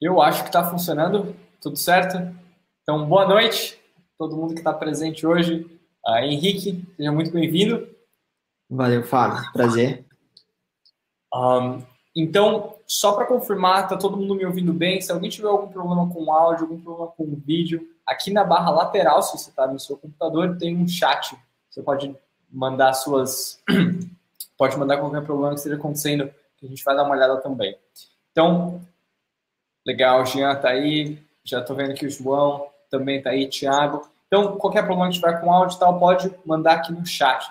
Eu acho que está funcionando, tudo certo? Então, boa noite, todo mundo que está presente hoje. Henrique, seja muito bem-vindo. Valeu, Fábio. Prazer. Então, só para confirmar, está todo mundo me ouvindo bem? Se alguém tiver algum problema com o áudio, algum problema com o vídeo, aqui na barra lateral, se você está no seu computador, tem um chat. Você pode mandar pode mandar qualquer problema que esteja acontecendo, que a gente vai dar uma olhada também. Então, legal, o Jean tá aí, já tô vendo que o João também tá aí, Thiago. Então, qualquer problema que tiver com áudio e tal, pode mandar aqui no chat.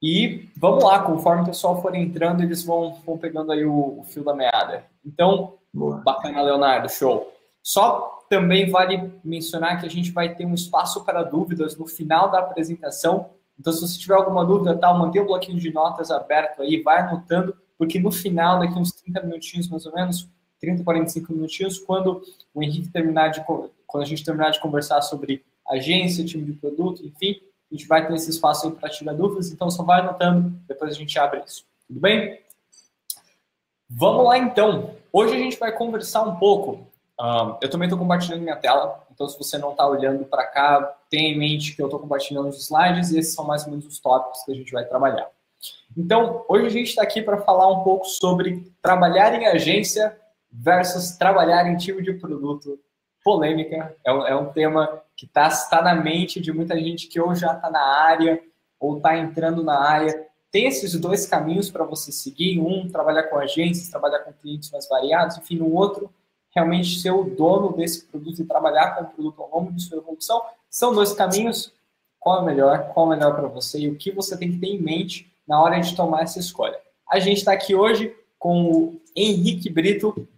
E vamos lá, conforme o pessoal for entrando, eles vão pegando aí o fio da meada. Então, Boa. bacana, Leonardo, show. Só também vale mencionar que a gente vai ter um espaço para dúvidas no final da apresentação. Então, se você tiver alguma dúvida, tal, mantenha o bloquinho de notas aberto aí, vai anotando, porque no final, daqui uns 30 minutinhos mais ou menos, 30, 45 minutinhos, quando a gente terminar de conversar sobre agência, time de produto, enfim, a gente vai ter esse espaço aí para tirar dúvidas, então só vai anotando, depois a gente abre isso. Tudo bem? Vamos lá então. Hoje a gente vai conversar um pouco. Eu também estou compartilhando minha tela, então se você não está olhando para cá, tenha em mente que eu estou compartilhando os slides e esses são mais ou menos os tópicos que a gente vai trabalhar. Então, hoje a gente está aqui para falar um pouco sobre trabalhar em agência versus trabalhar em time de produto. Polêmica, é um tema que tá na mente de muita gente que ou já está na área ou está entrando na área. Tem esses dois caminhos para você seguir, um, trabalhar com agências, trabalhar com clientes mais variados, enfim, no outro, realmente ser o dono desse produto e trabalhar com o produto ao longo de sua evolução. São dois caminhos, qual é o melhor para você e o que você tem que ter em mente na hora de tomar essa escolha. A gente está aqui hoje com o Henrique Brito.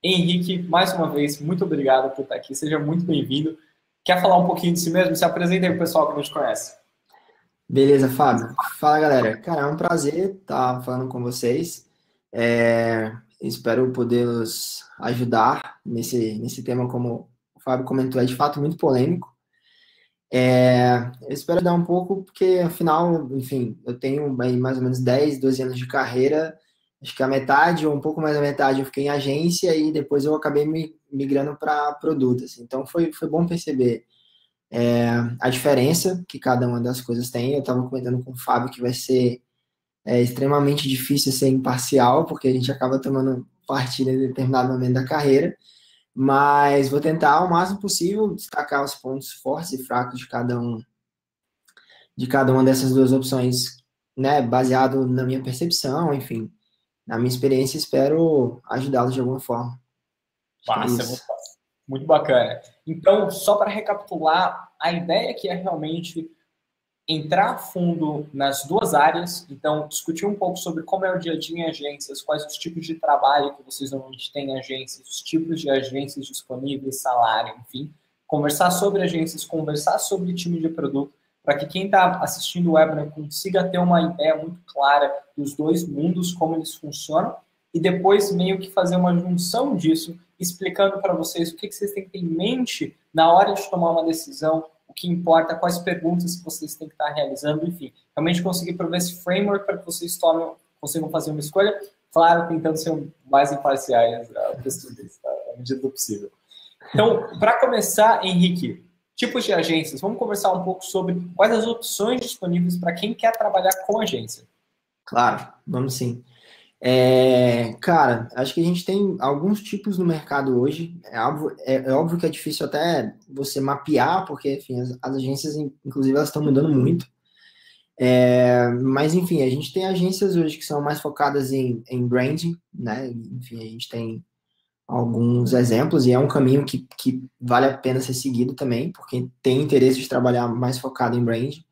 Henrique, mais uma vez, muito obrigado por estar aqui, seja muito bem-vindo. Quer falar um pouquinho de si mesmo? Se apresenta aí para o pessoal que não te conhece. Beleza, Fábio. Fala, galera. Cara, é um prazer estar falando com vocês. Espero poder-los ajudar nesse tema, como o Fábio comentou, é de fato muito polêmico. Eu espero dar um pouco, porque afinal, enfim, eu tenho aí mais ou menos 10, 12 anos de carreira. Acho que a metade, ou um pouco mais da metade, eu fiquei em agência e depois eu acabei migrando para produtos. Então, foi bom perceber a diferença que cada uma das coisas tem. Eu estava comentando com o Fábio que vai ser extremamente difícil ser imparcial, porque a gente acaba tomando partido em determinado momento da carreira, mas vou tentar ao máximo possível destacar os pontos fortes e fracos de cada uma dessas duas opções, né, baseado na minha percepção, enfim, na minha experiência, espero ajudá-los de alguma forma. Acho que é Massa, isso. muito bacana. Então, só para recapitular, a ideia aqui é realmente entrar a fundo nas duas áreas, então discutir um pouco sobre como é o dia a dia em agências, quais os tipos de trabalho que vocês normalmente têm em agências, os tipos de agências disponíveis, salário, enfim. Conversar sobre agências, conversar sobre time de produto, para que quem está assistindo o webinar consiga ter uma ideia muito clara dos dois mundos, como eles funcionam, e depois meio que fazer uma junção disso, explicando para vocês o que vocês têm que ter em mente na hora de tomar uma decisão, o que importa, quais perguntas que vocês têm que estar realizando, enfim. Realmente conseguir prover esse framework para que vocês consigam fazer uma escolha, claro, tentando ser o mais imparciais possíveis, tá? À medida do possível. Então, para começar, Henrique, tipos de agências, vamos conversar um pouco sobre quais as opções disponíveis para quem quer trabalhar com agência. Claro, vamos sim. Cara, acho que a gente tem alguns tipos no mercado hoje. É óbvio que é difícil até você mapear, porque, enfim, as agências, inclusive, elas estão mudando muito. Mas, enfim, a gente tem agências hoje que são mais focadas em branding, né? Enfim, a gente tem alguns exemplos e é um caminho que vale a pena ser seguido também, porque tem interesse de trabalhar mais focado em branding.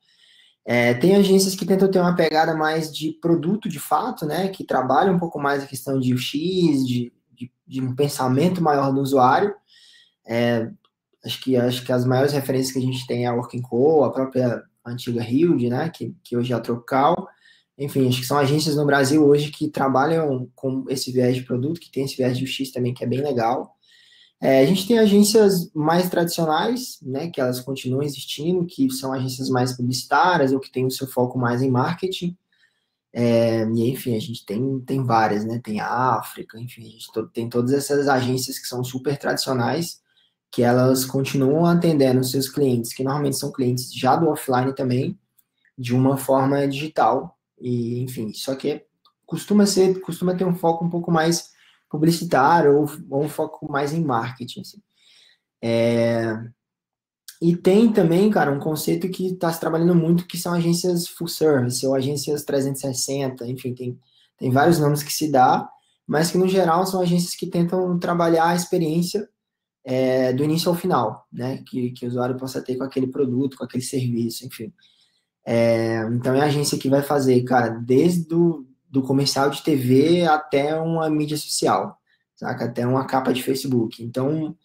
Tem agências que tentam ter uma pegada mais de produto de fato, né? Que trabalham um pouco mais a questão de UX, de um pensamento maior do usuário. Acho que as maiores referências que a gente tem é a Working Co, a própria antiga Hilde, né? Que hoje é a Tropical. Enfim, acho que são agências no Brasil hoje que trabalham com esse viés de produto, que tem esse viés de UX também, que é bem legal. A gente tem agências mais tradicionais, né, que elas continuam existindo, que são agências mais publicitárias ou que têm o seu foco mais em marketing. E, enfim, a gente tem várias, né? Tem a África, enfim, a gente tem todas essas agências que são super tradicionais, que elas continuam atendendo seus clientes, que normalmente são clientes já do offline também, de uma forma digital. E, enfim, só que costuma ter um foco um pouco mais publicitário ou um foco mais em marketing, assim. E tem também, cara, um conceito que está se trabalhando muito, que são agências full service, ou agências 360, enfim, tem vários nomes que se dá, mas que no geral são agências que tentam trabalhar a experiência do início ao final, né? Que o usuário possa ter com aquele produto, com aquele serviço, enfim. Então é a agência que vai fazer, cara, desde do comercial de TV até uma mídia social, saca? Até uma capa de Facebook. Então,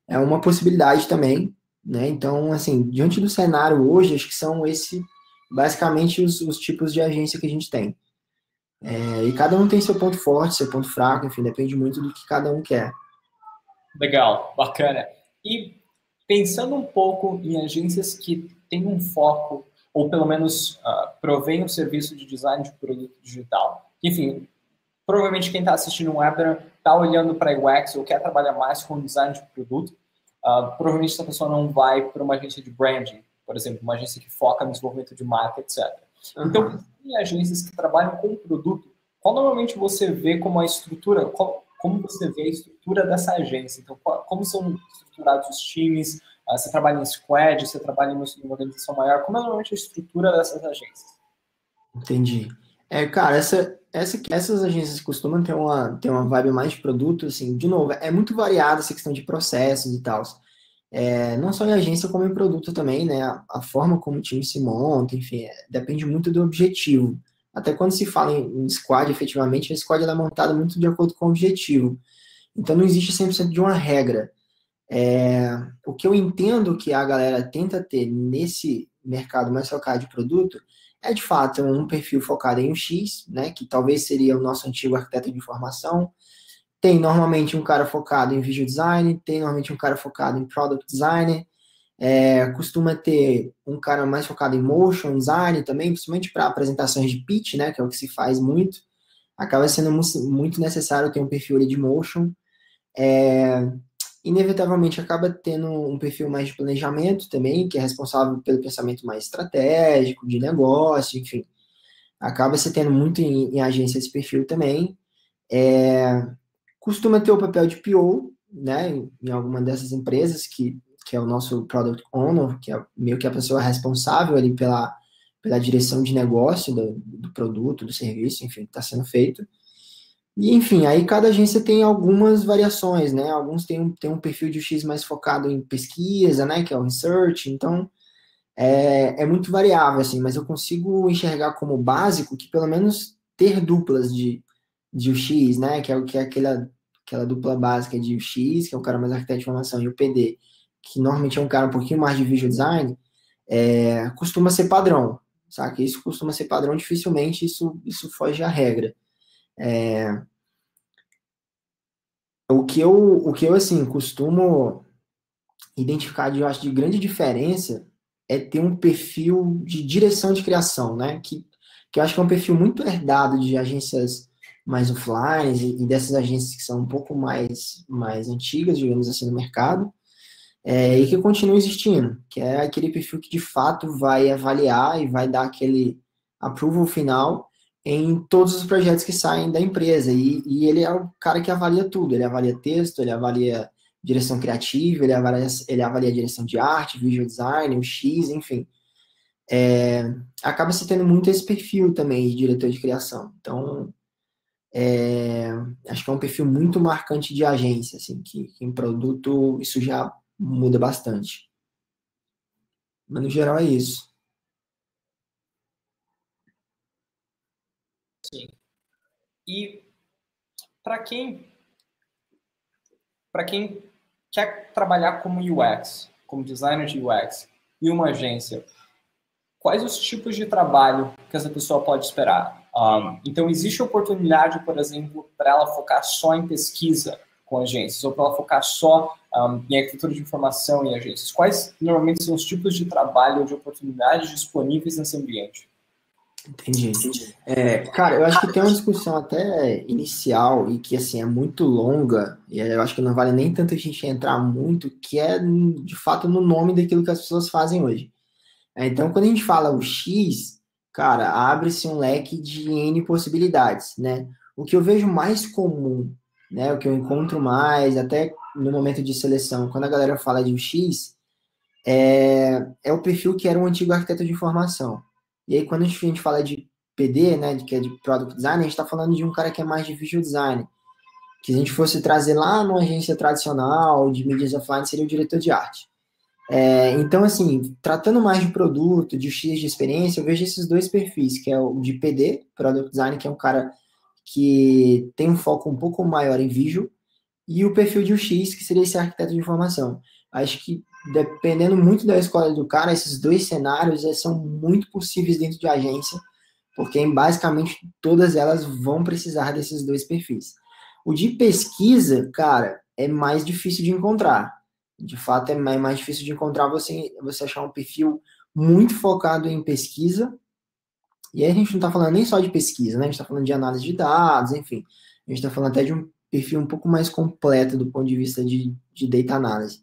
é uma possibilidade também, né? Então, assim, diante do cenário hoje, acho que são basicamente, os tipos de agência que a gente tem. E cada um tem seu ponto forte, seu ponto fraco, enfim, depende muito do que cada um quer. Legal, bacana. E pensando um pouco em agências que têm um foco, ou pelo menos provém um serviço de design de produto digital. Enfim, provavelmente quem está assistindo um webinar está olhando para UX ou quer trabalhar mais com design de produto. Provavelmente essa pessoa não vai para uma agência de branding, por exemplo, uma agência que foca no desenvolvimento de marca, etc. Então, em agências que trabalham com produto, qual normalmente você vê como a estrutura, como você vê a estrutura dessa agência? Então, como são estruturados os times? Você trabalha em squad, você trabalha em uma organização maior? Como é normalmente a estrutura dessas agências? Entendi. Cara, essas agências costumam ter uma vibe mais de produto, assim, de novo, é muito variada essa questão de processos e tal. Não só em agência, como em produto também, né? A forma como o time se monta, enfim, depende muito do objetivo. Até quando se fala em squad, efetivamente, a squad ela é montada muito de acordo com o objetivo. Então não existe 100% de uma regra. O que eu entendo que a galera tenta ter nesse mercado mais focado de produto é, de fato, um perfil focado em um X, né? Que talvez seria o nosso antigo arquiteto de informação. Tem normalmente um cara focado em visual design, tem normalmente um cara focado em product designer, costuma ter um cara mais focado em motion design também, principalmente para apresentações de pitch, né, que é o que se faz muito. Acaba sendo muito necessário ter um perfil ali de motion. Inevitavelmente acaba tendo um perfil mais de planejamento também, que é responsável pelo pensamento mais estratégico, de negócio, enfim. Acaba se tendo muito em agência esse perfil também. Costuma ter o papel de PO, né, em alguma dessas empresas, que é o nosso Product Owner, que é meio que a pessoa responsável ali pela direção de negócio do produto, do serviço, enfim, que está sendo feito. E, enfim, aí cada agência tem algumas variações, né, alguns têm um perfil de X mais focado em pesquisa, né, que é o research, então é muito variável, assim, mas eu consigo enxergar como básico que pelo menos ter duplas de UX, né? Que é aquela dupla básica de UX, que é o cara mais arquiteto de informação, e o PD, que normalmente é um cara um pouquinho mais de visual design, costuma ser padrão, sabe? Isso costuma ser padrão, dificilmente isso foge à regra. O que eu assim, costumo identificar, eu acho, de grande diferença é ter um perfil de direção de criação, né? Que eu acho que é um perfil muito herdado de agências mais offline e dessas agências que são um pouco mais antigas, digamos assim, no mercado, e que continua existindo, que é aquele perfil que de fato vai avaliar e vai dar aquele approval final em todos os projetos que saem da empresa. E ele é o cara que avalia tudo, ele avalia texto, ele avalia direção criativa, ele avalia direção de arte, visual design, o X, enfim. Acaba se tendo muito esse perfil também de diretor de criação. Então, acho que é um perfil muito marcante de agência, assim, que em produto isso já muda bastante. Mas no geral é isso. E para quem, para quem quer trabalhar como UX, como designer de UX, e uma agência, quais os tipos de trabalho que essa pessoa pode esperar? Então, existe oportunidade, por exemplo, para ela focar só em pesquisa com agências, ou para ela focar só em arquitetura de informação em agências? Quais normalmente são os tipos de trabalho ou de oportunidades disponíveis nesse ambiente? Entendi. Cara, eu acho que tem uma discussão até inicial e que, assim, é muito longa, e eu acho que não vale nem tanto a gente entrar muito, que é, de fato, no nome daquilo que as pessoas fazem hoje. Então, quando a gente fala o X, cara, abre-se um leque de N possibilidades, né? O que eu vejo mais comum, né, o que eu encontro mais, até no momento de seleção, quando a galera fala de X, é o perfil que era um antigo arquiteto de informação. E aí, quando a gente fala de PD, né, que é de Product Design, a gente está falando de um cara que é mais de Visual Design. Que se a gente fosse trazer lá numa agência tradicional de mídias offline, seria o diretor de arte. Então, assim, tratando mais de produto, de X de experiência, eu vejo esses dois perfis, que é o de PD, Product Design, que é um cara que tem um foco um pouco maior em visual, e o perfil de UX, que seria esse arquiteto de informação. Acho que, dependendo muito da escola do cara, esses dois cenários são muito possíveis dentro de agência, porque basicamente todas elas vão precisar desses dois perfis. O de pesquisa, cara, é mais difícil de encontrar. De fato, é mais difícil de encontrar você achar um perfil muito focado em pesquisa. E aí a gente não está falando nem só de pesquisa, né? A gente está falando de análise de dados, enfim. A gente está falando até de um perfil um pouco mais completo do ponto de vista de data análise.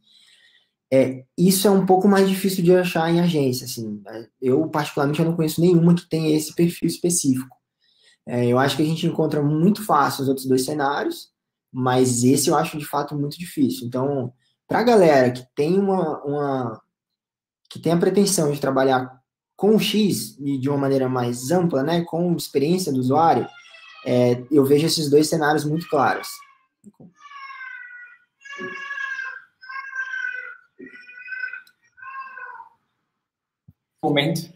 Isso é um pouco mais difícil de achar em agência, assim. Eu, particularmente, eu não conheço nenhuma que tenha esse perfil específico. Eu acho que a gente encontra muito fácil os outros dois cenários, mas esse eu acho, de fato, muito difícil. Então, para a galera que tem que tem a pretensão de trabalhar com o X e de uma maneira mais ampla, né, com experiência do usuário, eu vejo esses dois cenários muito claros. Momento.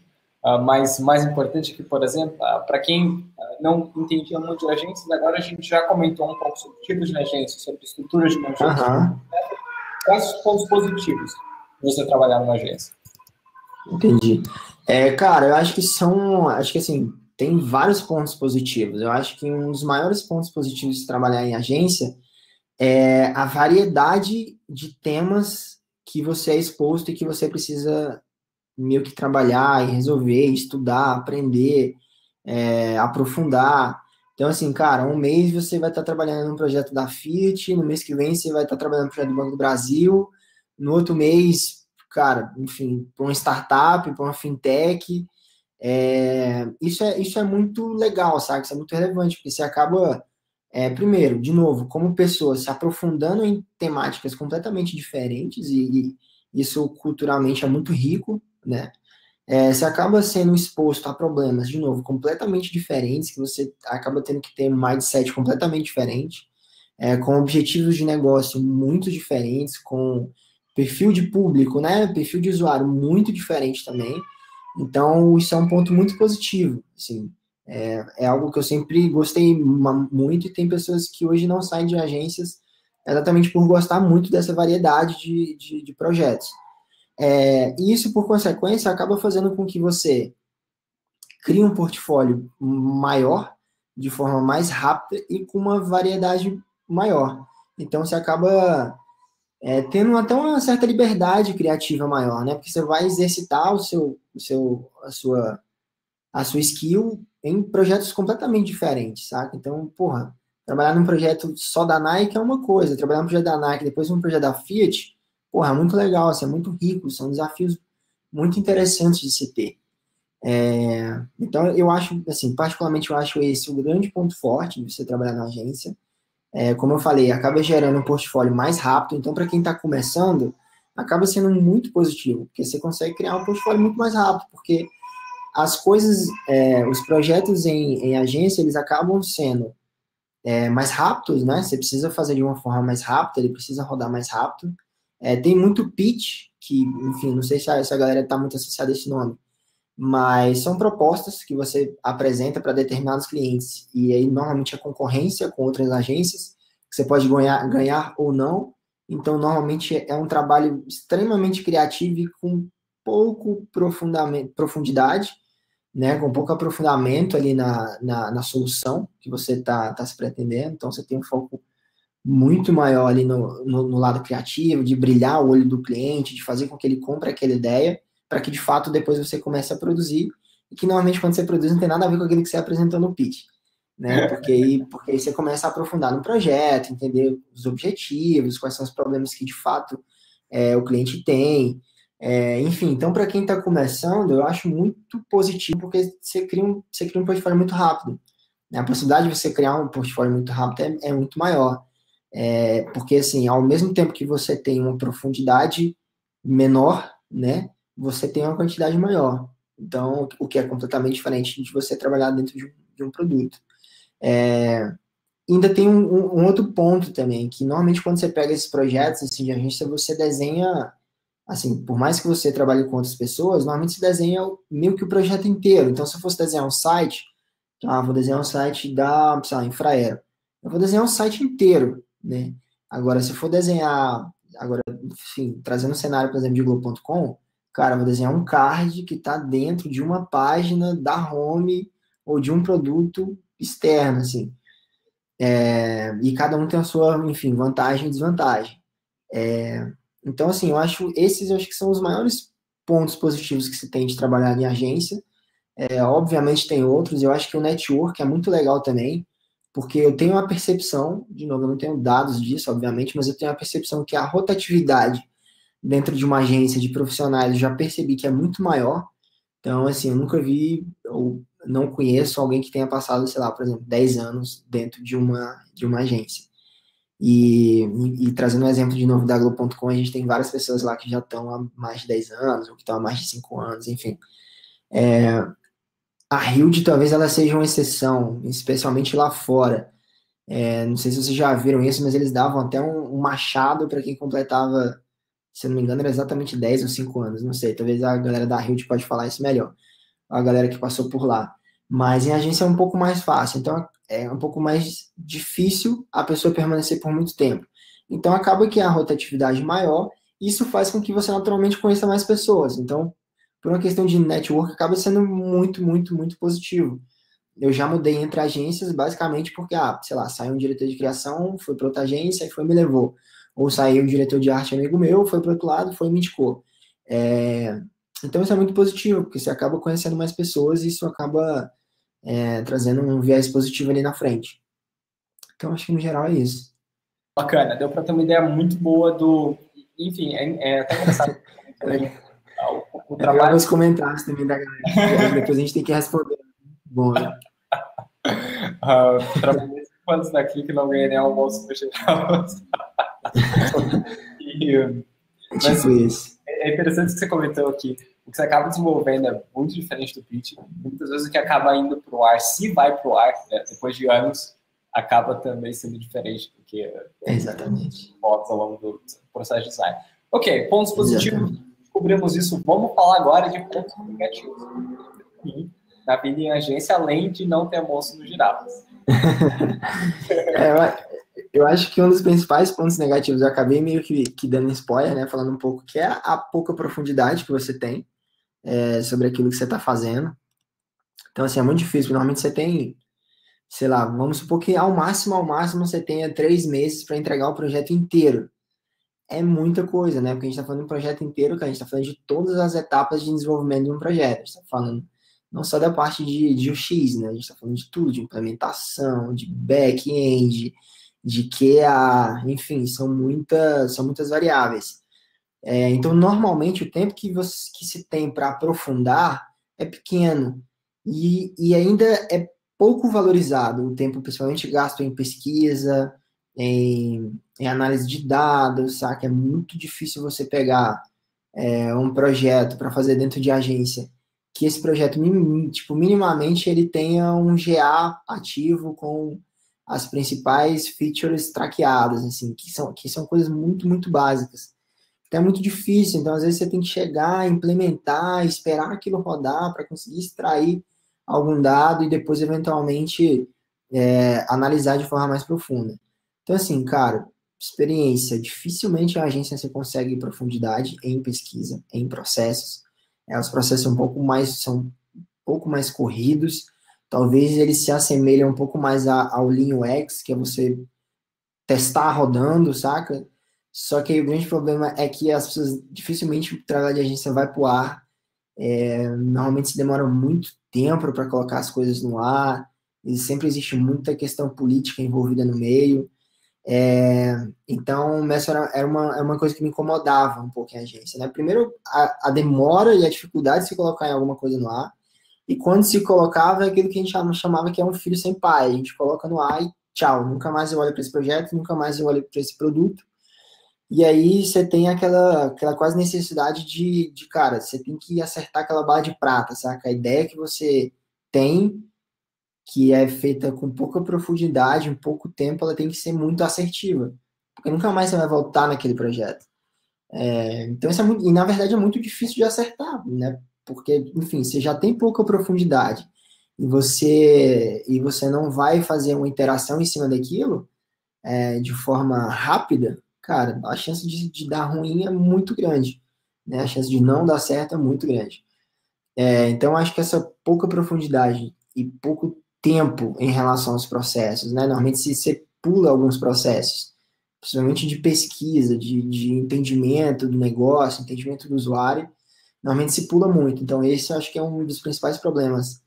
Mas mais importante que, por exemplo, para quem não entendia muito de agências, agora a gente já comentou um pouco sobre tipos de agência, sobre estruturas de uma agência. Aham. Quais os pontos positivos de você trabalhar numa agência? Entendi. Cara, eu acho que assim, tem vários pontos positivos. Eu acho que um dos maiores pontos positivos de trabalhar em agência é a variedade de temas que você é exposto e que você precisa meio que trabalhar e resolver, estudar, aprender, aprofundar. Então, assim, cara, um mês você vai estar trabalhando num projeto da Fiat, no mês que vem você vai estar trabalhando no projeto do Banco do Brasil, no outro mês, cara, enfim, para uma startup, para uma fintech. Isso é muito legal, sabe? Isso é muito relevante, porque você acaba, primeiro, de novo, como pessoa, se aprofundando em temáticas completamente diferentes, e isso culturalmente é muito rico, né? Você acaba sendo exposto a problemas, de novo, completamente diferentes, que você acaba tendo que ter um mindset completamente diferente, com objetivos de negócio muito diferentes, com perfil de público, né? Perfil de usuário muito diferente também. Então, isso é um ponto muito positivo, assim. É algo que eu sempre gostei muito e tem pessoas que hoje não saem de agências exatamente por gostar muito dessa variedade de projetos. E isso, por consequência, acaba fazendo com que você crie um portfólio maior, de forma mais rápida e com uma variedade maior. Então, você acaba tendo até uma certa liberdade criativa maior, né? Porque você vai exercitar a sua skill em projetos completamente diferentes, saca? Então, porra, trabalhar num projeto só da Nike é uma coisa, trabalhar num projeto da Nike, depois num projeto da Fiat, porra, é muito legal, assim, é muito rico, são desafios muito interessantes de se ter. Então, eu acho, assim, particularmente eu acho esse o grande ponto forte de você trabalhar na agência. Como eu falei, acaba gerando um portfólio mais rápido, então para quem está começando, acaba sendo muito positivo, porque você consegue criar um portfólio muito mais rápido, porque as coisas, os projetos em agência, eles acabam sendo mais rápidos, né? Você precisa fazer de uma forma mais rápida, ele precisa rodar mais rápido. Tem muito pitch, que, enfim, não sei se a galera está muito associada a esse nome, mas são propostas que você apresenta para determinados clientes, e aí normalmente a concorrência com outras agências, que você pode ganhar ou não, então normalmente é um trabalho extremamente criativo e com pouco profundidade, né, com pouco aprofundamento ali na solução que você está se pretendendo, então você tem um foco muito maior ali no lado criativo, de brilhar o olho do cliente, de fazer com que ele compre aquela ideia, para que de fato depois você comece a produzir. e que normalmente quando você produz não tem nada a ver com aquilo que você apresentou no pitch, né? Porque aí você começa a aprofundar no projeto, entender os objetivos, quais são os problemas que de fato o cliente tem, enfim. Então, para quem está começando, eu acho muito positivo, porque você cria um portfólio muito rápido, né? A possibilidade de você criar um portfólio muito rápido é muito maior. Porque, assim, ao mesmo tempo que você tem uma profundidade menor, né, você tem uma quantidade maior. Então, o que é completamente diferente de você trabalhar dentro de um produto. Ainda tem um outro ponto também, que normalmente quando você pega esses projetos assim, de agência, você desenha, assim, por mais que você trabalhe com outras pessoas, normalmente você desenha meio que o projeto inteiro. Então, se eu fosse desenhar um site, vou desenhar um site da, sei lá, Infraero. Eu vou desenhar um site inteiro, né? Agora, se eu for desenhar, agora, enfim, trazendo um cenário, por exemplo, de Globo.com, cara, eu vou desenhar um card que está dentro de uma página da home ou de um produto externo, assim. E cada um tem a sua, enfim, vantagem e desvantagem. Então, assim, eu acho que são os maiores pontos positivos que se tem de trabalhar em agência. Obviamente tem outros, eu acho que o network é muito legal também, porque eu tenho uma percepção, de novo, eu não tenho dados disso, obviamente, mas eu tenho a percepção que a rotatividade dentro de uma agência de profissionais, eu já percebi que é muito maior. Então, assim, eu nunca vi, ou não conheço alguém que tenha passado, sei lá, por exemplo, 10 anos dentro de uma agência. E trazendo um exemplo de novo da Globo.com, a gente tem várias pessoas lá que já estão há mais de 10 anos, ou que estão há mais de 5 anos, enfim. A Hilde talvez ela seja uma exceção, especialmente lá fora. Não sei se vocês já viram isso, mas eles davam até um machado para quem completava, se eu não me engano, era exatamente 10 ou 5 anos, não sei, talvez a galera da Hilde pode falar isso melhor, a galera que passou por lá. Mas em agência é um pouco mais fácil, então é um pouco mais difícil a pessoa permanecer por muito tempo. Então acaba que a rotatividade é maior, isso faz com que você naturalmente conheça mais pessoas. Então, por uma questão de network, acaba sendo muito, muito, muito positivo. Eu já mudei entre agências basicamente porque, sei lá, saiu um diretor de criação, foi para outra agência e foi e me levou. Ou saiu um diretor de arte amigo meu, foi para outro lado, foi e me indicou. Então isso é muito positivo, porque você acaba conhecendo mais pessoas e isso acaba trazendo um viés positivo ali na frente. Então acho que no geral é isso. Bacana, deu para ter uma ideia muito boa do... Enfim, é até engraçado. O Legal trabalho... os comentários também da galera. Depois a gente tem que responder. Bom, né? Trabalhei 5 anos na Clique, não ganhei nem almoço no geral. Mas isso. é interessante que você comentou aqui. O que você acaba desenvolvendo é muito diferente do pitch. Muitas vezes o que acaba indo para o ar, se vai para o ar, né, depois de anos, acaba também sendo diferente do que exatamente fotos ao longo do processo de design. Ok, pontos positivos, descobrimos isso. Vamos falar agora de pontos negativos. Na vida em agência, além de não ter almoço no Girafas. Eu acho que um dos principais pontos negativos, eu acabei meio que dando spoiler, né, falando um pouco, que é a pouca profundidade que você tem sobre aquilo que você está fazendo. Então, assim, é muito difícil. Normalmente você tem, sei lá, vamos supor que ao máximo você tenha 3 meses para entregar o projeto inteiro. É muita coisa, né? Porque a gente está falando de um projeto inteiro, que a gente está falando de todas as etapas de desenvolvimento de um projeto. A gente está falando não só da parte de UX, né? A gente está falando de tudo, de implementação, de back-end, de QA, enfim, são muitas variáveis. Então, normalmente, o tempo que se tem para aprofundar é pequeno e ainda é pouco valorizado o tempo, principalmente gasto em pesquisa, em análise de dados, saca? É muito difícil você pegar um projeto para fazer dentro de agência, que esse projeto, tipo, minimamente, ele tenha um GA ativo com as principais features traqueadas, assim, que são coisas muito, muito básicas. Então é muito difícil, então às vezes você tem que chegar, implementar, esperar aquilo rodar para conseguir extrair algum dado e depois, eventualmente, analisar de forma mais profunda. Então, assim, cara, experiência, dificilmente a agência você consegue profundidade em pesquisa, em processos. Os processos são um pouco mais corridos, talvez eles se assemelhem um pouco mais ao Lean UX, que é você testar rodando, saca? Só que aí o grande problema é que as pessoas dificilmente o trabalho de agência vai pro ar. Normalmente se demora muito tempo para colocar as coisas no ar, e sempre existe muita questão política envolvida no meio. Então, essa era uma coisa que me incomodava um pouco em agência, né? Primeiro, a demora e a dificuldade de se colocar em alguma coisa no ar, e quando se colocava, é aquilo que a gente chamava que é um filho sem pai. A gente coloca no ar e tchau, nunca mais eu olho para esse projeto, nunca mais eu olho para esse produto. E aí você tem aquela quase necessidade cara, você tem que acertar aquela bala de prata, saca? A ideia que você tem, que é feita com pouca profundidade, em pouco tempo, ela tem que ser muito assertiva. Porque nunca mais você vai voltar naquele projeto. Então, isso é muito, e na verdade é muito difícil de acertar, né? Porque, enfim, você já tem pouca profundidade e você não vai fazer uma interação em cima daquilo de forma rápida, cara, a chance de dar ruim é muito grande, né? A chance de não dar certo é muito grande. Então, acho que essa pouca profundidade e pouco tempo em relação aos processos, né? Normalmente, se você pula alguns processos, principalmente de pesquisa, de entendimento do negócio, entendimento do usuário, normalmente se pula muito. Então, esse eu acho que é um dos principais problemas.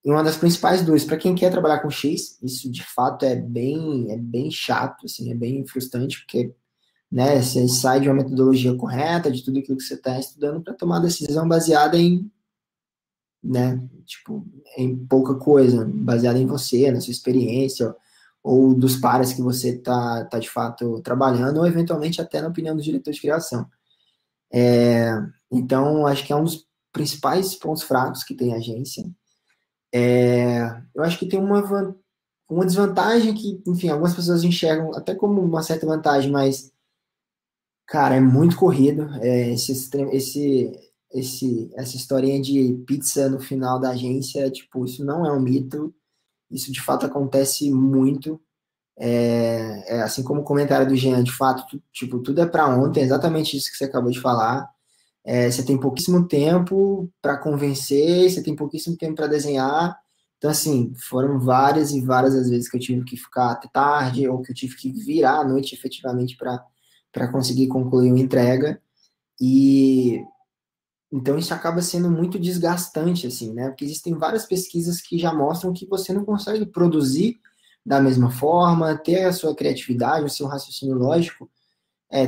E uma das principais dores, para quem quer trabalhar com X, isso de fato é bem chato, assim, é bem frustrante, porque né, você sai de uma metodologia correta, de tudo aquilo que você está estudando, para tomar decisão baseada em, né, tipo, em pouca coisa, baseada em você, na sua experiência, ou dos pares que você tá de fato trabalhando, ou eventualmente até na opinião do diretor de criação. Então, acho que é um dos principais pontos fracos que tem a agência. Eu acho que tem uma desvantagem que, enfim, algumas pessoas enxergam até como uma certa vantagem, mas, cara, é muito corrido. Essa historinha de pizza no final da agência, tipo, isso não é um mito, isso de fato acontece muito. Assim como o comentário do Jean, de fato, tipo, tudo é para ontem, é exatamente isso que você acabou de falar. Você tem pouquíssimo tempo para convencer, você tem pouquíssimo tempo para desenhar. Então, assim, foram várias e várias as vezes que eu tive que ficar até tarde, ou que eu tive que virar à noite efetivamente para conseguir concluir uma entrega. E então isso acaba sendo muito desgastante, assim, né? Porque existem várias pesquisas que já mostram que você não consegue produzir da mesma forma, ter a sua criatividade, o seu raciocínio lógico,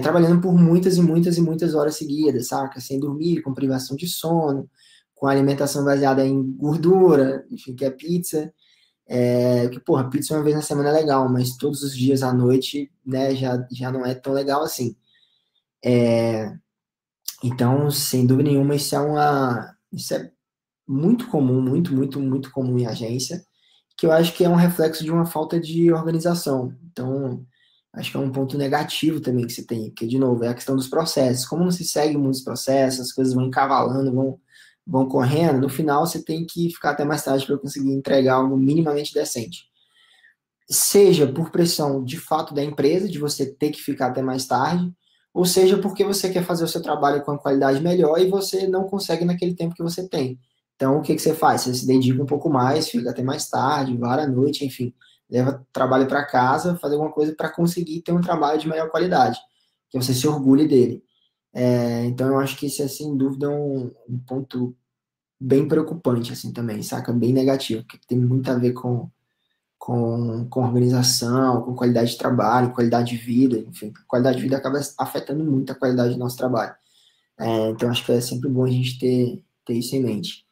trabalhando por muitas e muitas e muitas horas seguidas, saca? Sem dormir, com privação de sono, com alimentação baseada em gordura, enfim, que é pizza. Que, porra, pizza uma vez na semana é legal, mas todos os dias à noite, né, já não é tão legal assim. Então, sem dúvida nenhuma, isso é muito comum, muito, muito, muito comum em agência, que eu acho que é um reflexo de uma falta de organização. Então, acho que é um ponto negativo também que você tem, porque, de novo, é a questão dos processos. Como não se segue muitos processos, as coisas vão encavalando, vão correndo, no final você tem que ficar até mais tarde para conseguir entregar algo minimamente decente. Seja por pressão de fato da empresa, de você ter que ficar até mais tarde, ou seja porque você quer fazer o seu trabalho com a qualidade melhor e você não consegue naquele tempo que você tem. Então, o que você faz? Você se dedica um pouco mais, fica até mais tarde, vara à noite, enfim, leva trabalho para casa, fazer alguma coisa para conseguir ter um trabalho de melhor qualidade, que você se orgulhe dele. Então, eu acho que isso é, sem dúvida, um ponto bem preocupante, assim, também, saca? Bem negativo, porque tem muito a ver com organização, com qualidade de trabalho, qualidade de vida, enfim, a qualidade de vida acaba afetando muito a qualidade do nosso trabalho. Então, acho que é sempre bom a gente ter isso em mente.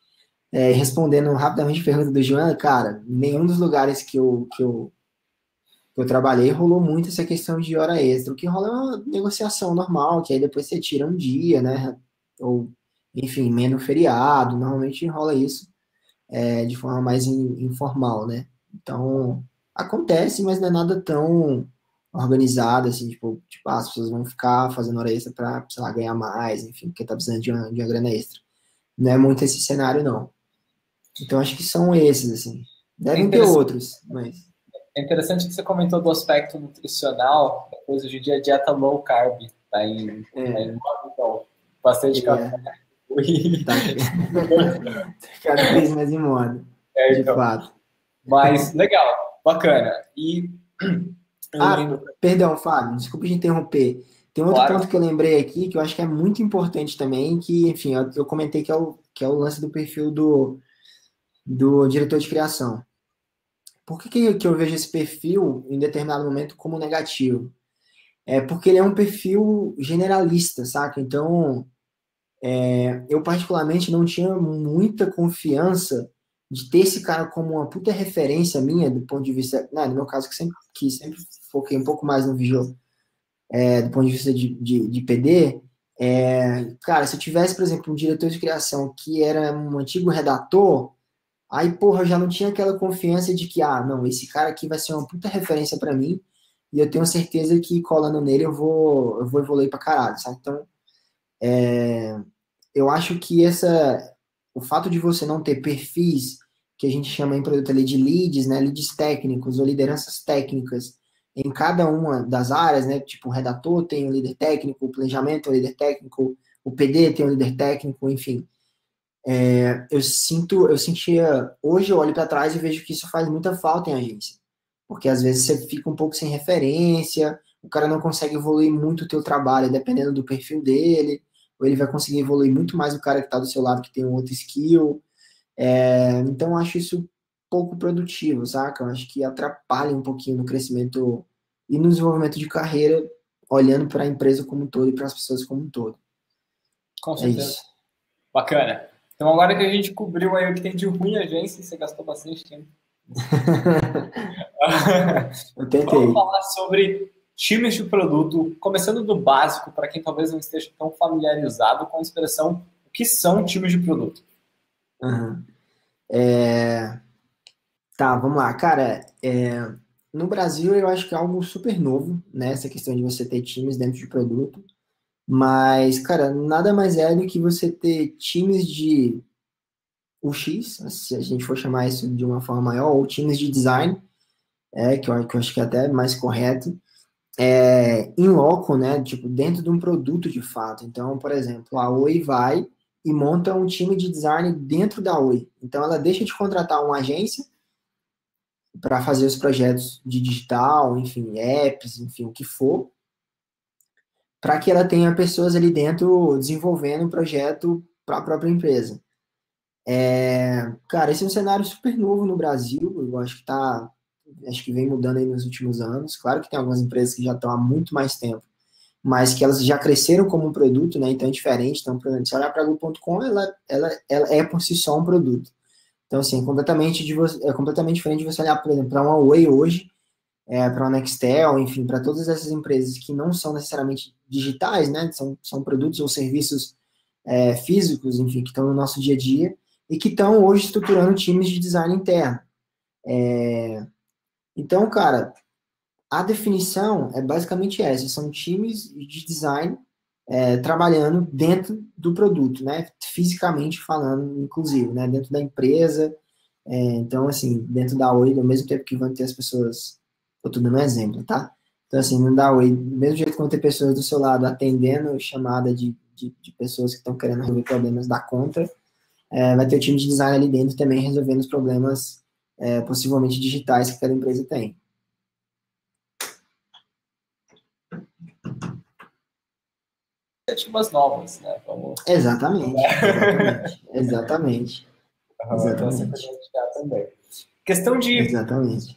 Respondendo rapidamente a pergunta do Joana, cara, nenhum dos lugares que eu trabalhei rolou muito essa questão de hora extra. O que rola é uma negociação normal, que aí depois você tira um dia, né? Ou, enfim, menos feriado. Normalmente rola isso de forma mais informal, né? Então, acontece, mas não é nada tão organizado, assim, tipo, as pessoas vão ficar fazendo hora extra para, sei lá, ganhar mais, enfim, porque tá precisando de uma grana extra. Não é muito esse cenário, não. Então, acho que são esses, assim. Devem ter outros, mas... É interessante que você comentou do aspecto nutricional, hoje em dia a dieta low carb, tá em moda, então, bastante café. Tá cada vez mais em moda, de Então. fato. Mas, legal, bacana. E perdão, Fábio, desculpa te interromper. Tem outro ponto que eu lembrei aqui, que eu acho que é muito importante também, que, enfim, eu comentei que é o lance do perfil do diretor de criação. Por que eu vejo esse perfil, em determinado momento, como negativo? É porque ele é um perfil generalista, saca? Então, eu particularmente não tinha muita confiança de ter esse cara como uma puta referência minha, do ponto de vista, né, no meu caso, que sempre foquei um pouco mais no visual, do ponto de vista de PD, cara, se eu tivesse, por exemplo, um diretor de criação que era um antigo redator, aí, porra, eu já não tinha aquela confiança de que, não, esse cara aqui vai ser uma puta referência para mim, e eu tenho certeza que colando nele eu vou evoluir pra caralho, sabe? Então, eu acho que o fato de você não ter perfis que a gente chama em produto ali de leads, né, leads técnicos ou lideranças técnicas em cada uma das áreas, né, tipo o redator tem um líder técnico, o planejamento tem um líder técnico, o PD tem um líder técnico, enfim. Hoje eu olho para trás e vejo que isso faz muita falta em agência, porque às vezes você fica um pouco sem referência, o cara não consegue evoluir muito o teu trabalho, dependendo do perfil dele, ou ele vai conseguir evoluir muito mais o cara que está do seu lado, que tem um outro skill. Então, eu acho isso pouco produtivo, saca? Eu acho que atrapalha um pouquinho no crescimento e no desenvolvimento de carreira, olhando para a empresa como um todo e para as pessoas como um todo. Com É certeza. isso. Bacana. Então, agora que a gente cobriu aí o que tem de ruim em agência, você gastou bastante tempo. Eu tentei. Vamos falar sobre times de produto, começando do básico, para quem talvez não esteja tão familiarizado com a expressão o que são times de produto. Uhum. Tá, vamos lá. Cara, no Brasil eu acho que é algo super novo, né? Essa questão de você ter times dentro de produto. Mas, cara, nada mais é do que você ter times de UX, se a gente for chamar isso de uma forma maior, ou times de design, que eu acho que é até mais correto, em loco, né? Tipo, dentro de um produto de fato. Então, por exemplo, a Oi vai e monta um time de design dentro da Oi. Então, ela deixa de contratar uma agência para fazer os projetos de digital, enfim, apps, enfim, o que for, para que ela tenha pessoas ali dentro desenvolvendo o projeto para a própria empresa. Cara, esse é um cenário super novo no Brasil, eu acho que vem mudando aí nos últimos anos. Claro que tem algumas empresas que já estão há muito mais tempo, mas que elas já cresceram como um produto, né? Então é diferente. Então, por exemplo, se olhar para a Globo.com, ela é por si só um produto. Então, assim, é completamente diferente de você olhar, por exemplo, para uma Oi hoje, para uma Nextel, enfim, para todas essas empresas que não são necessariamente digitais, né? São produtos ou serviços físicos, enfim, que estão no nosso dia a dia e que estão hoje estruturando times de design interno. Então, cara, a definição é basicamente essa: são times de design trabalhando dentro do produto, né? Fisicamente falando, inclusive, né? Dentro da empresa. Então, assim, dentro da Oi, ao mesmo tempo que vão ter as pessoas. Eu tô dando um exemplo, tá? Então, assim, no da Oi, do mesmo jeito que vão ter pessoas do seu lado atendendo chamada de pessoas que estão querendo resolver problemas da conta, vai ter o time de design ali dentro também resolvendo os problemas possivelmente digitais que cada empresa tem. Iniciativas novas, né? Vamos... Exatamente. Então, você pode identificar também. Questão de... Exatamente.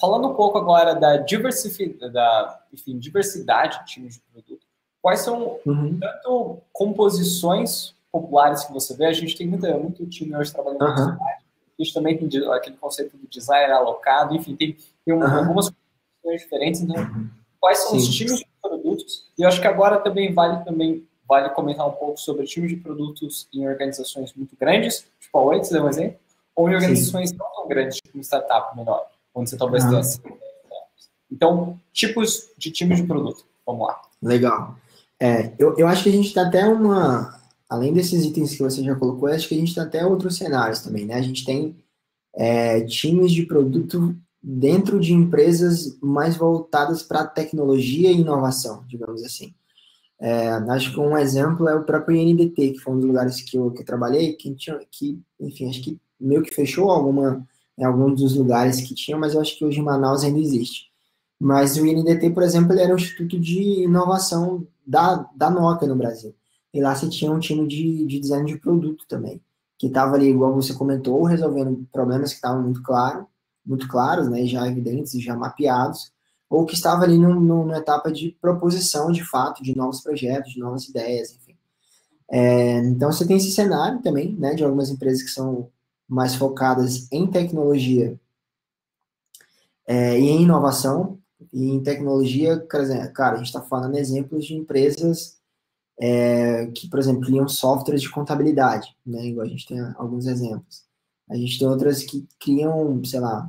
Falando um pouco agora da diversidade de times de produto, quais são tanto composições populares que você vê? A gente tem muito time hoje trabalhando com design, a gente também tem aquele conceito do designer alocado, enfim, tem algumas composições diferentes. Então, quais são os times de produtos? E eu acho que agora também vale comentar um pouco sobre times de produtos em organizações muito grandes, tipo a Oi, você deu um exemplo, ou em organizações não tão grandes, tipo uma startup menor, onde você talvez tenha assim. Então, tipos de times de produto. Vamos lá. Legal. Eu acho que a gente está até além desses itens que você já colocou, acho que a gente está até outros cenários também, né? A gente tem times de produto dentro de empresas mais voltadas para tecnologia e inovação, digamos assim. Acho que um exemplo é o próprio INDT, que foi um dos lugares que eu trabalhei, enfim, acho que meio que fechou em alguns dos lugares que tinha, mas eu acho que hoje em Manaus ainda existe. Mas o INDT, por exemplo, ele era um instituto de inovação da Nokia no Brasil. E lá você tinha um time de design de produto também, que estava ali, igual você comentou, resolvendo problemas que estavam muito claros, né, já evidentes e já mapeados, ou que estava ali numa etapa de proposição, de fato, de novos projetos, de novas ideias, enfim. Então, você tem esse cenário também, né, de algumas empresas que são mais focadas em tecnologia e em inovação. E em tecnologia, cara, a gente está falando exemplos de empresas que, por exemplo, criam softwares de contabilidade, né, igual a gente tem alguns exemplos. A gente tem outras que criam, sei lá,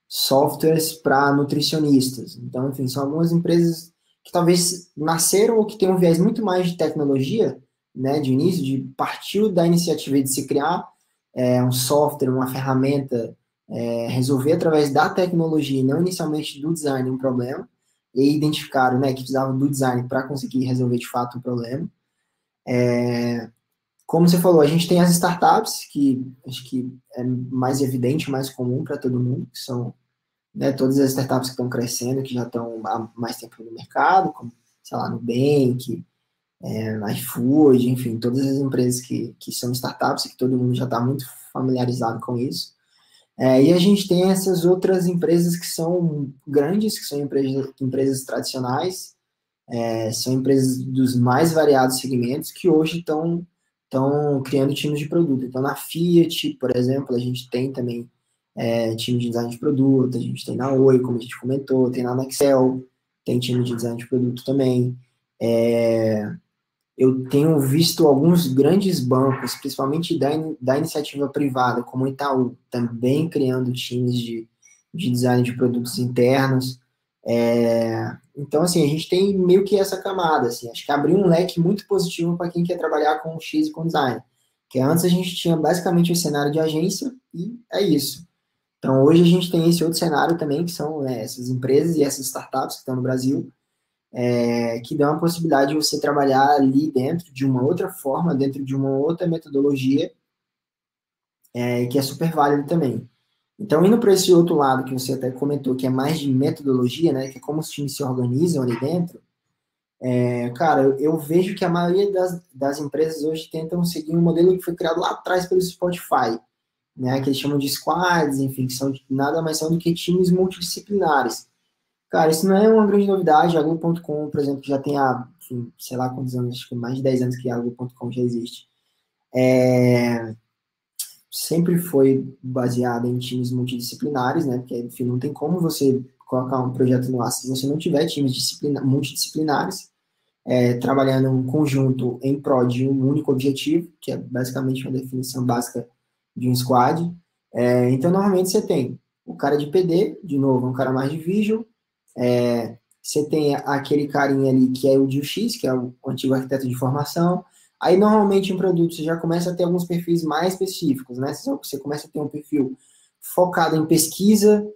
softwares para nutricionistas. Então, enfim, são algumas empresas que talvez nasceram ou que têm um viés muito mais de tecnologia, né, de início, de partiu da iniciativa de se criar um software, uma ferramenta, resolver através da tecnologia, e não inicialmente do design um problema, e identificaram, né, que precisavam do design para conseguir resolver de fato o problema. Como você falou, a gente tem as startups, que acho que é mais evidente, mais comum para todo mundo, que são, né, todas as startups que estão crescendo, que já estão há mais tempo no mercado, como, sei lá, Nubank, iFood, enfim, todas as empresas que são startups e que todo mundo já está muito familiarizado com isso. E a gente tem essas outras empresas que são grandes, que são empresas tradicionais, são empresas dos mais variados segmentos, que hoje estão criando times de produto. Então, na Fiat, por exemplo, a gente tem também time de design de produto, a gente tem na Oi, como a gente comentou, tem na Nexel, tem time de design de produto também. Eu tenho visto alguns grandes bancos, principalmente da iniciativa privada, como o Itaú, também criando times de design de produtos internos. Então, assim, a gente tem meio que essa camada, assim, acho que abriu um leque muito positivo para quem quer trabalhar com X e com design. Que antes a gente tinha basicamente o cenário de agência e é isso. Então, hoje a gente tem esse outro cenário também, que são essas empresas e essas startups que estão no Brasil, que dão a possibilidade de você trabalhar ali dentro de uma outra forma, dentro de uma outra metodologia, que é super válido também. Então, indo para esse outro lado que você até comentou, que é mais de metodologia, né, que é como os times se organizam ali dentro, cara, eu vejo que a maioria das empresas hoje tentam seguir um modelo que foi criado lá atrás pelo Spotify, né, que eles chamam de squads, enfim, que nada mais são do que times multidisciplinares. Cara, isso não é uma grande novidade. A Globo.com, por exemplo, já tem há, enfim, sei lá quantos anos, acho que mais de 10 anos que a Globo.com já existe. Sempre foi baseada em times multidisciplinares, né? Porque, enfim, não tem como você colocar um projeto no ar se você não tiver times multidisciplinares trabalhando em conjunto em prol de um único objetivo, que é basicamente uma definição básica de um squad. Então, normalmente você tem o cara de PD, de novo, um cara mais de visual. Você tem aquele carinha ali que é o de UX, que é o antigo arquiteto de formação. Aí, normalmente, em produto, você já começa a ter alguns perfis mais específicos, né? Você começa a ter um perfil focado em pesquisa,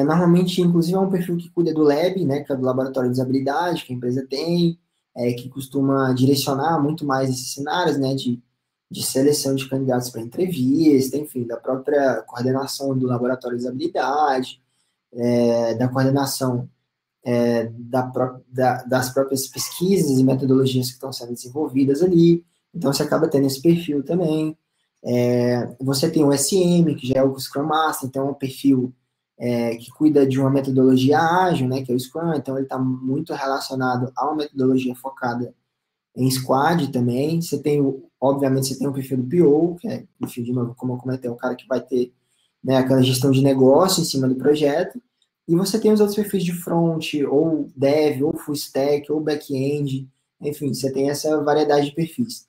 normalmente, inclusive, é um perfil que cuida do lab, né? Que é do laboratório de usabilidade, que a empresa tem, que costuma direcionar muito mais esses cenários, né? De seleção de candidatos para entrevista, enfim, da própria coordenação do laboratório de usabilidade, da coordenação das próprias pesquisas e metodologias que estão sendo desenvolvidas ali. Então, você acaba tendo esse perfil também. Você tem o SM, que já é o Scrum Master, então é um perfil que cuida de uma metodologia ágil, né, que é o Scrum, então ele está muito relacionado a uma metodologia focada em squad também. Você tem, obviamente, você tem o perfil do PO, que é, enfim, de novo, como eu comentei, o cara que vai ter, né, aquela gestão de negócio em cima do projeto. E você tem os outros perfis de front, ou dev, ou full stack, ou back-end, enfim, você tem essa variedade de perfis.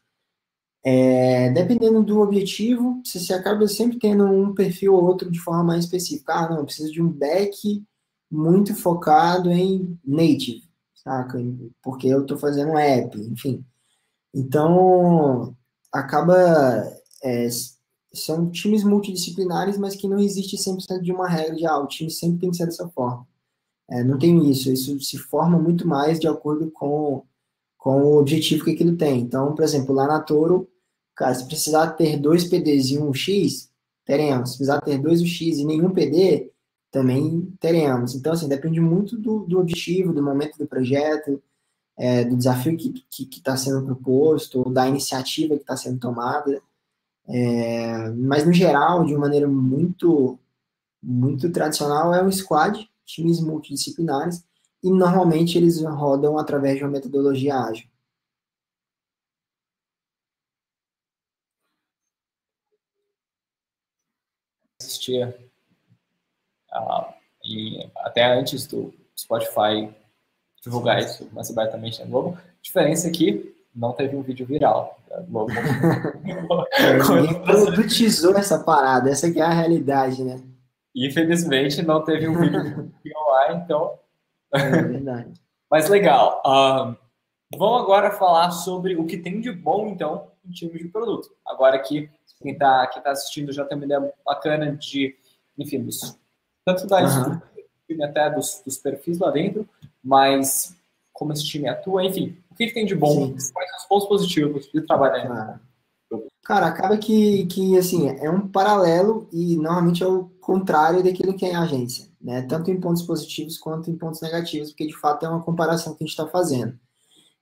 Dependendo do objetivo, você acaba sempre tendo um perfil ou outro de forma mais específica. Ah, não, eu preciso de um back muito focado em native, saca? Porque eu estou fazendo um app, enfim. Então, acaba... são times multidisciplinares, mas que não existe 100% de uma regra de, o time sempre tem que ser dessa forma. Não tem isso se forma muito mais de acordo com o objetivo que aquilo tem. Então, por exemplo, lá na Toro, cara, se precisar ter 2 PDs e um X, teremos. Se precisar ter 2 UX e nenhum PD, também teremos. Então, assim, depende muito do objetivo, do momento do projeto, do desafio que está sendo proposto, ou da iniciativa que está sendo tomada. Mas, no geral, de uma maneira muito tradicional, é um squad, times multidisciplinares, e normalmente eles rodam através de uma metodologia ágil. Existia, e até antes do Spotify divulgar isso mais abertamente na Globo. A diferença é que não teve um vídeo viral da Globo. Ninguém produtizou essa parada, essa que é a realidade, né? Infelizmente, não teve um vídeo lá, então... É verdade. Mas legal. Vamos agora falar sobre o que tem de bom, então, em termos de produto. Agora que quem tá assistindo já tem uma ideia bacana de, enfim, tanto da estrutura do time até dos perfis lá dentro, mas como esse time atua, enfim, o que tem de bom, quais são os pontos positivos de trabalhar. Cara, acaba que assim, é um paralelo e normalmente é o contrário daquilo que é a agência, né? Tanto em pontos positivos quanto em pontos negativos, porque de fato é uma comparação que a gente está fazendo.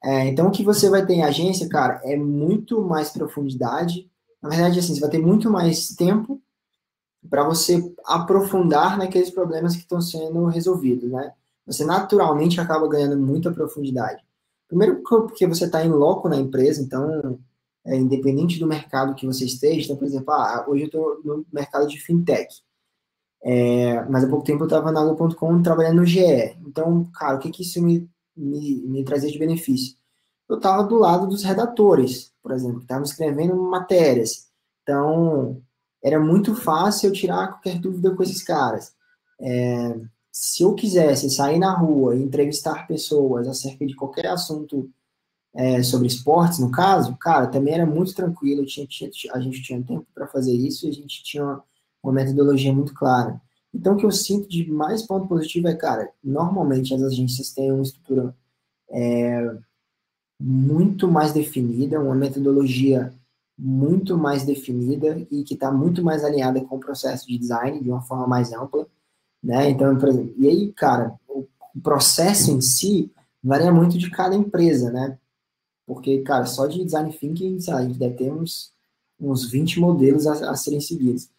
Então, o que você vai ter em agência, cara, é muito mais profundidade. Na verdade, assim, você vai ter muito mais tempo para você aprofundar naqueles problemas que estão sendo resolvidos, né? Você naturalmente acaba ganhando muita profundidade. Primeiro, porque você está em loco na empresa, então, independente do mercado que você esteja, então, por exemplo, hoje eu estou no mercado de fintech, mas há pouco tempo eu estava na Algo.com trabalhando no GE. Então, cara, o que isso me trazia de benefício? Eu estava do lado dos redatores, por exemplo, que estavam escrevendo matérias. Então, era muito fácil eu tirar qualquer dúvida com esses caras. Se eu quisesse sair na rua e entrevistar pessoas acerca de qualquer assunto sobre esportes, no caso, cara, também era muito tranquilo, a gente tinha tempo para fazer isso e a gente tinha uma metodologia muito clara. Então, o que eu sinto de mais ponto positivo é, cara, normalmente as agências têm uma estrutura muito mais definida, uma metodologia muito mais definida e que está muito mais alinhada com o processo de design de uma forma mais ampla, né? Então, por exemplo, e aí, cara, o processo em si varia muito de cada empresa, né? Porque, cara, só de design thinking, sei lá, a gente deve ter uns 20 modelos a serem seguidos.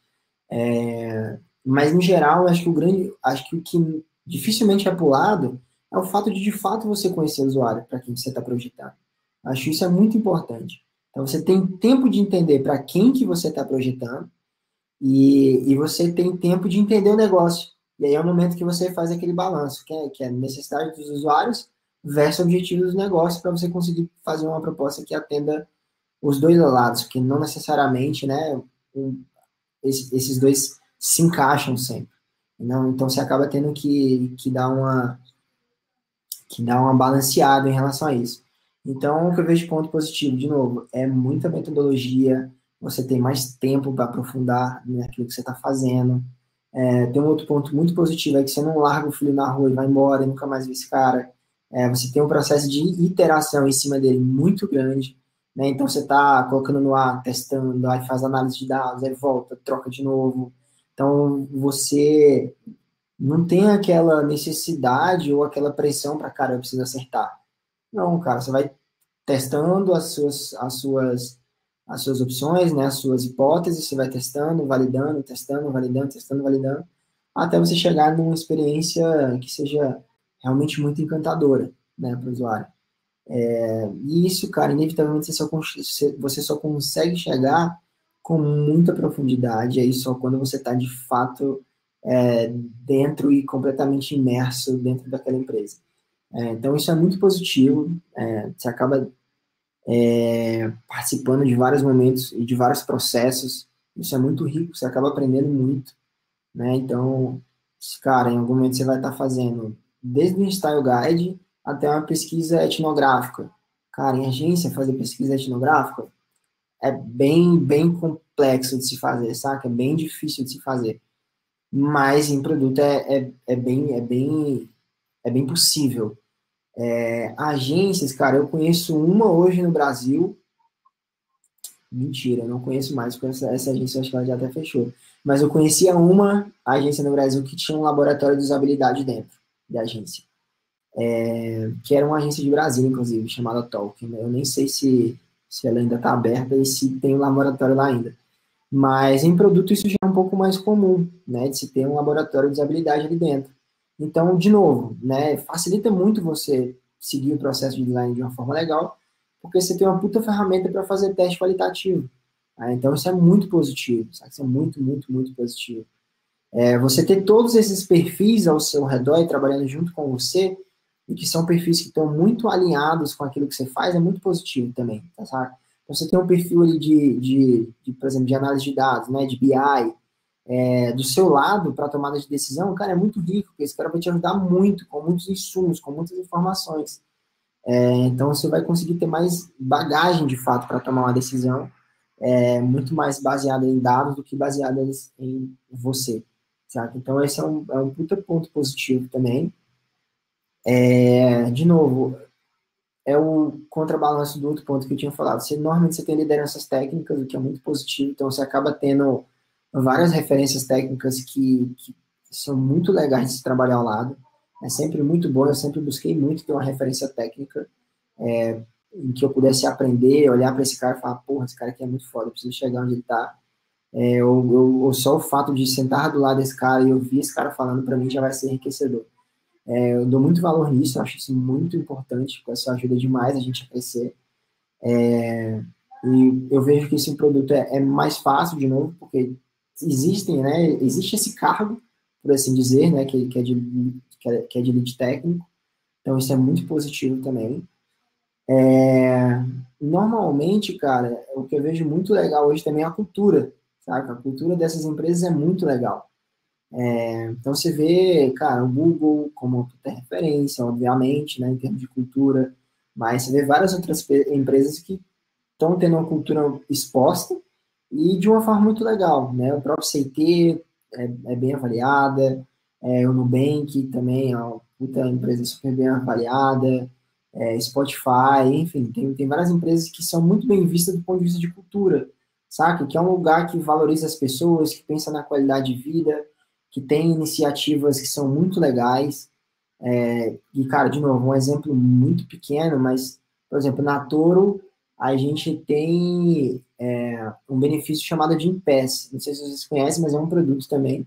Mas, no geral, acho que o que dificilmente é pulado é o fato de fato, você conhecer o usuário para quem você está projetando. Acho que isso é muito importante. Então, você tem tempo de entender para quem que você está projetando e você tem tempo de entender o negócio. E aí é o momento que você faz aquele balanço, que é a necessidade dos usuários versus objetivos do negócio para você conseguir fazer uma proposta que atenda os dois lados, que não necessariamente, né, esses dois se encaixam sempre. Não, então você acaba tendo que dar uma balanceada em relação a isso. Então, o que eu vejo de ponto positivo, de novo, é muita metodologia, você tem mais tempo para aprofundar naquilo que você está fazendo. Tem um outro ponto muito positivo, é que você não larga o filho na rua e vai embora e nunca mais vê esse cara. Você tem um processo de iteração em cima dele muito grande, né? Então, você está colocando no ar, testando, aí faz análise de dados, aí volta, troca de novo. Então, você não tem aquela necessidade ou aquela pressão para, cara, eu preciso acertar. Não, cara, você vai testando as suas opções, né, as suas hipóteses, você vai testando, validando, testando, validando, testando, validando, até você chegar numa experiência que seja realmente muito encantadora, né, para o usuário. E isso, cara, inevitavelmente você só consegue chegar com muita profundidade, aí só quando você está de fato dentro e completamente imerso dentro daquela empresa. Então, isso é muito positivo, você acaba participando de vários momentos e de vários processos, isso é muito rico, você acaba aprendendo muito, né? Então, cara, em algum momento você vai estar fazendo desde um style guide até uma pesquisa etnográfica. Cara, em agência, fazer pesquisa etnográfica é bem complexo de se fazer, saca? É bem difícil de se fazer. Mas em produto é bem possível. Agências, cara, eu conheço uma hoje no Brasil. Mentira, eu não conheço mais, porque essa agência acho que ela já até fechou. Mas eu conhecia uma agência no Brasil que tinha um laboratório de usabilidade dentro da agência. Que era uma agência de Brasília, inclusive, chamada Talk. Eu nem sei se ela ainda está aberta e se tem um laboratório lá ainda. Mas em produto isso já é um pouco mais comum, né, de se ter um laboratório de usabilidade ali dentro. Então, de novo, né, facilita muito você seguir o processo de design de uma forma legal, porque você tem uma puta ferramenta para fazer teste qualitativo. Tá? Então, isso é muito positivo, sabe? Isso é muito, muito, muito positivo. Você ter todos esses perfis ao seu redor e trabalhando junto com você, e que são perfis que estão muito alinhados com aquilo que você faz, é muito positivo também, tá, sabe? Então, você tem um perfil ali por exemplo, de análise de dados, né, de BI, do seu lado para tomada de decisão, cara, é muito rico, porque esse cara vai te ajudar muito, com muitos insumos, com muitas informações. Então, você vai conseguir ter mais bagagem, de fato, para tomar uma decisão, muito mais baseada em dados do que baseada em você, sabe? Então, esse é um puta ponto positivo também. De novo, é o contrabalanço do outro ponto que eu tinha falado. Normalmente você tem lideranças técnicas, o que é muito positivo, então você acaba tendo várias referências técnicas que são muito legais de se trabalhar ao lado. É sempre muito bom, eu sempre busquei muito ter uma referência técnica em que eu pudesse aprender, olhar para esse cara e falar, porra, esse cara aqui é muito foda, eu preciso chegar onde ele está. Ou só o fato de sentar do lado desse cara e ouvir esse cara falando, para mim já vai ser enriquecedor. Eu dou muito valor nisso, eu acho isso muito importante, porque isso ajuda demais a gente a crescer. E eu vejo que esse produto é mais fácil, de novo, porque existe esse cargo, por assim dizer, né, que é de lead técnico, então isso é muito positivo também. Normalmente, cara, o que eu vejo muito legal hoje também é a cultura, sabe? A cultura dessas empresas é muito legal. Então você vê, cara, o Google como uma puta referência, obviamente, né, em termos de cultura, mas você vê várias outras empresas que estão tendo uma cultura exposta e de uma forma muito legal, né? O próprio CT é bem avaliada, o Nubank também é uma puta empresa super bem avaliada, Spotify, enfim, tem várias empresas que são muito bem vistas do ponto de vista de cultura, saca? Que é um lugar que valoriza as pessoas, que pensa na qualidade de vida, que tem iniciativas que são muito legais. E, cara, de novo, um exemplo muito pequeno, mas, por exemplo, na Toro, a gente tem um benefício chamado de Impass. Não sei se vocês conhecem, mas é um produto também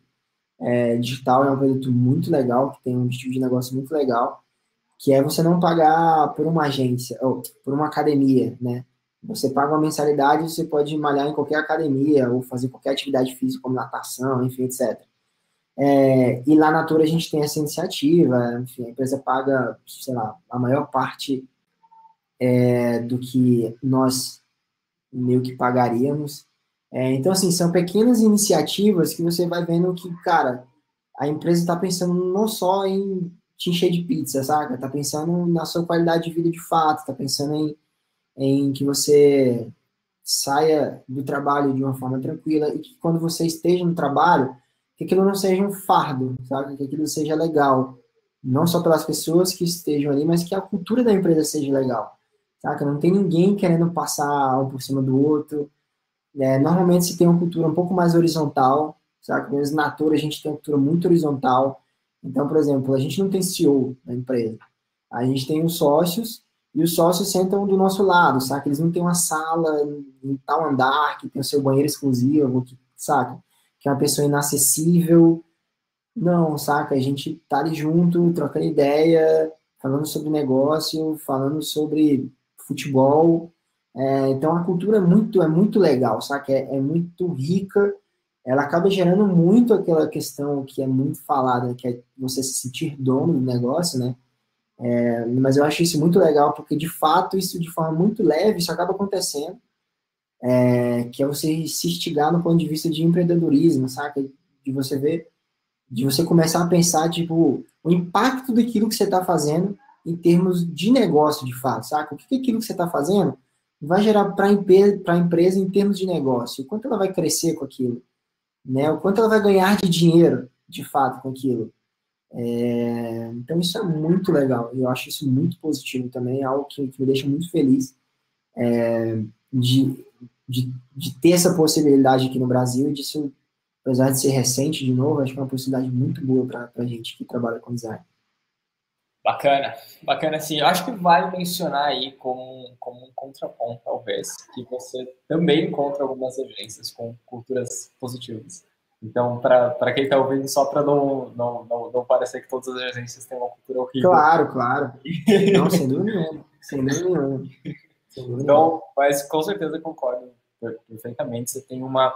digital, é um produto muito legal, que tem um tipo de negócio muito legal, que é você não pagar por uma agência, ou por uma academia, né? Você paga uma mensalidade e você pode malhar em qualquer academia, ou fazer qualquer atividade física, como natação, enfim, etc. E lá na Natura a gente tem essa iniciativa, enfim, a empresa paga, sei lá, a maior parte do que nós meio que pagaríamos. Então, assim, são pequenas iniciativas que você vai vendo que, cara, a empresa está pensando não só em te encher de pizza, saca? Está pensando na sua qualidade de vida de fato, está pensando em que você saia do trabalho de uma forma tranquila e que quando você esteja no trabalho, que aquilo não seja um fardo, sabe? Que aquilo seja legal. Não só pelas pessoas que estejam ali, mas que a cultura da empresa seja legal, saca? Não tem ninguém querendo passar um por cima do outro. Normalmente se tem uma cultura um pouco mais horizontal, saca? Pelo menos na Natura a gente tem uma cultura muito horizontal. Então, por exemplo, a gente não tem CEO na empresa. A gente tem os sócios e os sócios sentam do nosso lado, saca? Eles não têm uma sala em tal andar que tem o seu banheiro exclusivo, saca? Que é uma pessoa inacessível. Não, saca? A gente tá ali junto, trocando ideia, falando sobre negócio, falando sobre futebol. Então a cultura é muito legal, saca? É muito rica. Ela acaba gerando muito aquela questão que é muito falada, que é você se sentir dono do negócio, né? Mas eu acho isso muito legal, porque de fato isso de forma muito leve, isso acaba acontecendo, que é você se instigar no ponto de vista de empreendedorismo, saca? De você ver, de você começar a pensar, tipo, o impacto daquilo que você está fazendo em termos de negócio, de fato, saca? O que aquilo que você está fazendo vai gerar para a empresa em termos de negócio? O quanto ela vai crescer com aquilo, né? O quanto ela vai ganhar de dinheiro, de fato, com aquilo. Então isso é muito legal, e eu acho isso muito positivo também, é algo que me deixa muito feliz de, de ter essa possibilidade aqui no Brasil, e disso, apesar de ser recente de novo, acho que é uma possibilidade muito boa para a gente que trabalha com design. Bacana, bacana, assim. Eu acho que vale mencionar aí como um contraponto, talvez, que você também encontra algumas agências com culturas positivas. Então, para quem está ouvindo, só para não parecer que todas as agências têm uma cultura horrível. Claro, claro. Não, sem dúvida nenhuma. Sem dúvida nenhuma. Sem dúvida nenhuma. Então, mas com certeza concordo perfeitamente. Você tem uma.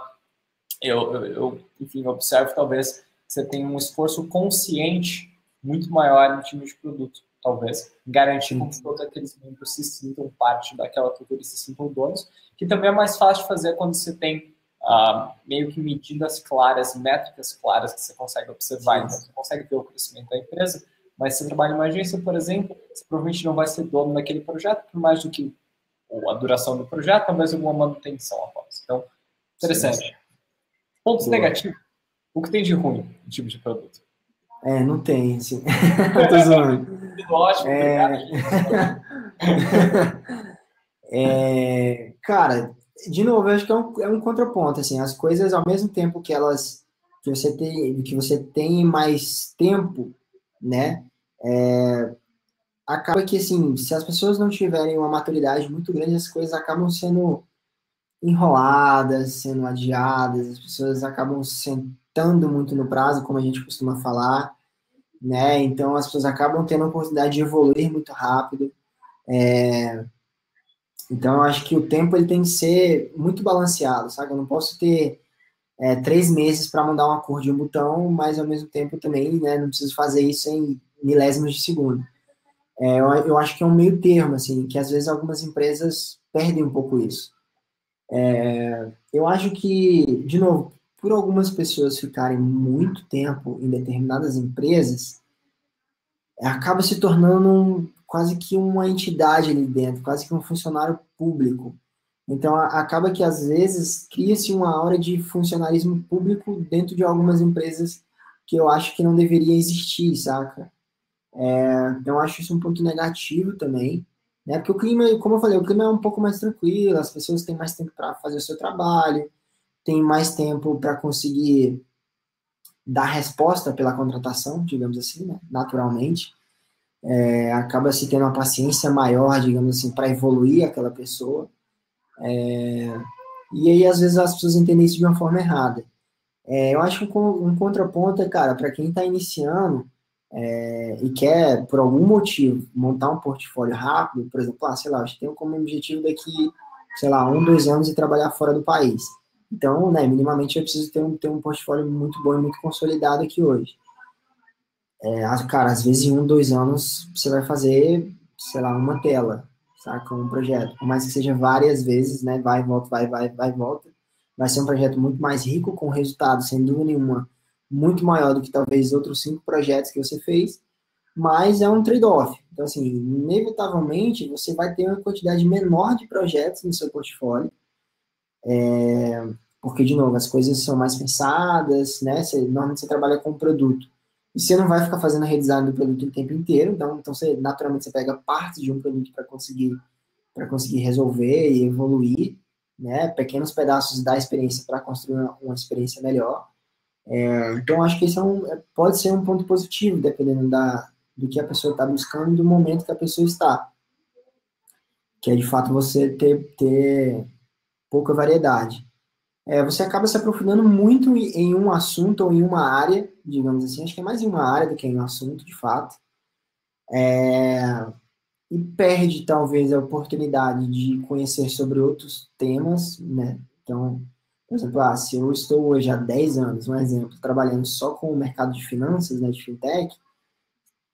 Enfim, observo talvez você tem um esforço consciente muito maior no time de produto, talvez, garantir Sim, com que todos aqueles membros se sintam parte daquela cultura e se sintam donos, que também é mais fácil de fazer quando você tem meio que medidas claras, métricas claras que você consegue observar. sim. Então, você consegue ver o crescimento da empresa, mas se você trabalha em uma agência, por exemplo, você provavelmente não vai ser dono daquele projeto por mais do que a duração do projeto, talvez alguma manutenção após. Então, Sim. interessante. Pontos Boa. negativos. O que tem de ruim no tipo de produto? Não tem, assim. Tô zoando. Tudo ótimo, obrigado. É... Cara, de novo, eu acho que é um contraponto, assim, as coisas ao mesmo tempo que você tem mais tempo, né, acaba que, assim, se as pessoas não tiverem uma maturidade muito grande, as coisas acabam sendo enroladas, sendo adiadas, as pessoas acabam sentando muito no prazo, como a gente costuma falar, né, então as pessoas acabam tendo a oportunidade de evoluir muito rápido. Então, eu acho que o tempo ele tem que ser muito balanceado, sabe? Eu não posso ter 3 meses para mandar uma cor de um botão, mas ao mesmo tempo também, né, não preciso fazer isso em milésimos de segundo. Eu acho que é um meio termo, assim, que às vezes algumas empresas perdem um pouco isso. Eu acho que, de novo, por algumas pessoas ficarem muito tempo em determinadas empresas, acaba se tornando quase que uma entidade ali dentro, quase que um funcionário público. Então, acaba que, às vezes, cria-se uma aura de funcionarismo público dentro de algumas empresas que eu acho que não deveria existir, saca? Então, eu acho isso um ponto negativo também, né? Porque o clima, como eu falei, o clima é um pouco mais tranquilo, as pessoas têm mais tempo para fazer o seu trabalho, têm mais tempo para conseguir dar resposta pela contratação, digamos assim, né? Naturalmente. Acaba se tendo uma paciência maior, digamos assim, para evoluir aquela pessoa. E aí, às vezes, as pessoas entendem isso de uma forma errada. Eu acho que um contraponto é, cara, para quem está iniciando e quer, por algum motivo, montar um portfólio rápido, por exemplo, sei lá, a gente tem como objetivo daqui, sei lá, 1, 2 anos e trabalhar fora do país. Então, né, minimamente eu preciso ter um portfólio muito bom e muito consolidado aqui hoje. Cara, às vezes em 1, 2 anos você vai fazer, sei lá, uma tela, saca? Um projeto. Por mais que seja várias vezes, né? Vai e volta, vai e volta. Vai ser um projeto muito mais rico, com resultado, sem dúvida nenhuma, muito maior do que talvez outros 5 projetos que você fez, mas é um trade-off. Então, assim, inevitavelmente você vai ter uma quantidade menor de projetos no seu portfólio, porque, de novo, as coisas são mais pensadas, né? Normalmente você trabalha com um produto. E você não vai ficar fazendo redesign do produto o tempo inteiro, então naturalmente você pega parte de um produto para conseguir resolver e evoluir, né? Pequenos pedaços da experiência para construir uma experiência melhor. Então, acho que isso pode ser um ponto positivo, dependendo do que a pessoa está buscando e do momento que a pessoa está. Que é, de fato, você ter pouca variedade. Você acaba se aprofundando muito em um assunto ou em uma área, digamos assim, acho que é mais em uma área do que em um assunto, de fato, e perde talvez a oportunidade de conhecer sobre outros temas, né? Então, por exemplo, se eu estou hoje há 10 anos, um exemplo, trabalhando só com o mercado de finanças, né, de fintech,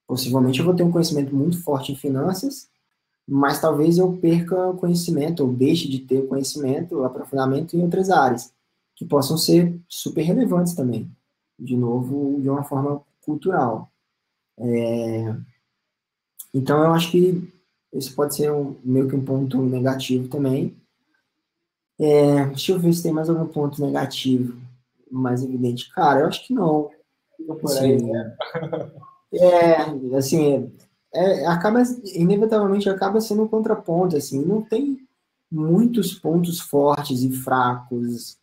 possivelmente eu vou ter um conhecimento muito forte em finanças, mas talvez eu perca conhecimento ou deixe de ter conhecimento, aprofundamento em outras áreas, que possam ser super relevantes também, de novo, de uma forma cultural. Então, eu acho que esse pode ser meio que um ponto negativo também. Deixa eu ver se tem mais algum ponto negativo mais evidente. Cara, eu acho que não. Fica por aí, né? Assim, assim, inevitavelmente acaba sendo um contraponto, assim, não tem muitos pontos fortes e fracos,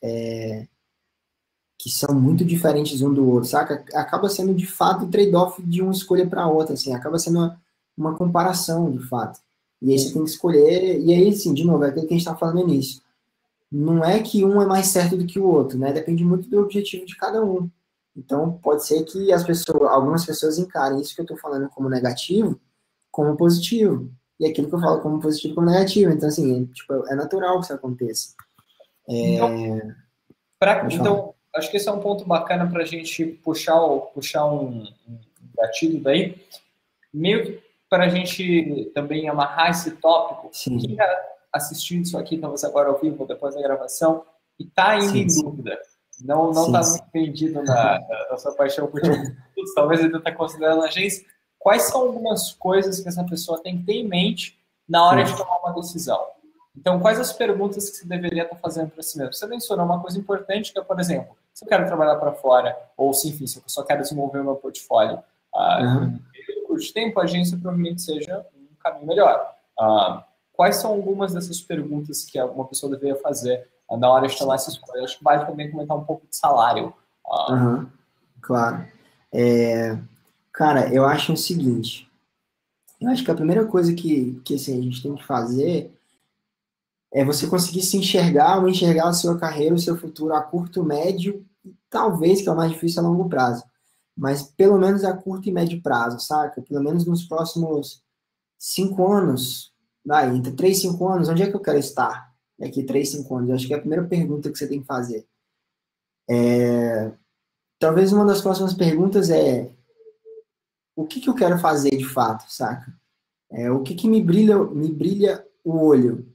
que são muito diferentes um do outro, saca? Acaba sendo, de fato, o trade-off de uma escolha para outra, assim, acaba sendo uma comparação, de fato. E aí você tem que escolher, e aí, assim, de novo, é aquilo que a gente está falando no início. Não é que um é mais certo do que o outro, né? Depende muito do objetivo de cada um. Então, pode ser que algumas pessoas encarem isso que eu estou falando como negativo, como positivo. E aquilo que eu falo como positivo, como negativo. Então, assim, tipo, é natural que isso aconteça. Então, Pode falar. então, acho que esse é um ponto bacana para a gente puxar um gatilho daí, meio que para a gente também amarrar esse tópico. Quem Sim, está assistindo isso aqui, talvez agora ao vivo, depois da gravação, e está ainda sim, em dúvida, não sim, está sim. muito vendido na sua paixão por títulos, talvez ainda está considerando a agência, quais são algumas coisas que essa pessoa tem que ter em mente na hora de Sim. tomar uma decisão? Então, quais as perguntas que você deveria estar fazendo para si mesmo? Você mencionou uma coisa importante, que é, por exemplo, se eu quero trabalhar para fora, ou se, enfim, se eu só quero desenvolver o meu portfólio, em Uhum. um período curto de tempo, a agência provavelmente seja um caminho melhor. Quais são algumas dessas perguntas que uma pessoa deveria fazer na hora de tomar essa escolha? Acho que vale também comentar um pouco de salário. Uhum. Claro. Cara, eu acho o seguinte. Eu acho que a primeira coisa que assim, a gente tem que fazer é você conseguir se enxergar ou enxergar a sua carreira, o seu futuro a curto, médio, e talvez, que é o mais difícil, a longo prazo. Mas pelo menos a curto e médio prazo, saca? Pelo menos nos próximos 5 anos, vai, entre 3 e 5 anos, onde é que eu quero estar daqui 3, 5 anos? Eu acho que é a primeira pergunta que você tem que fazer. Talvez uma das próximas perguntas é o que que eu quero fazer de fato, saca? O que que me brilha o olho,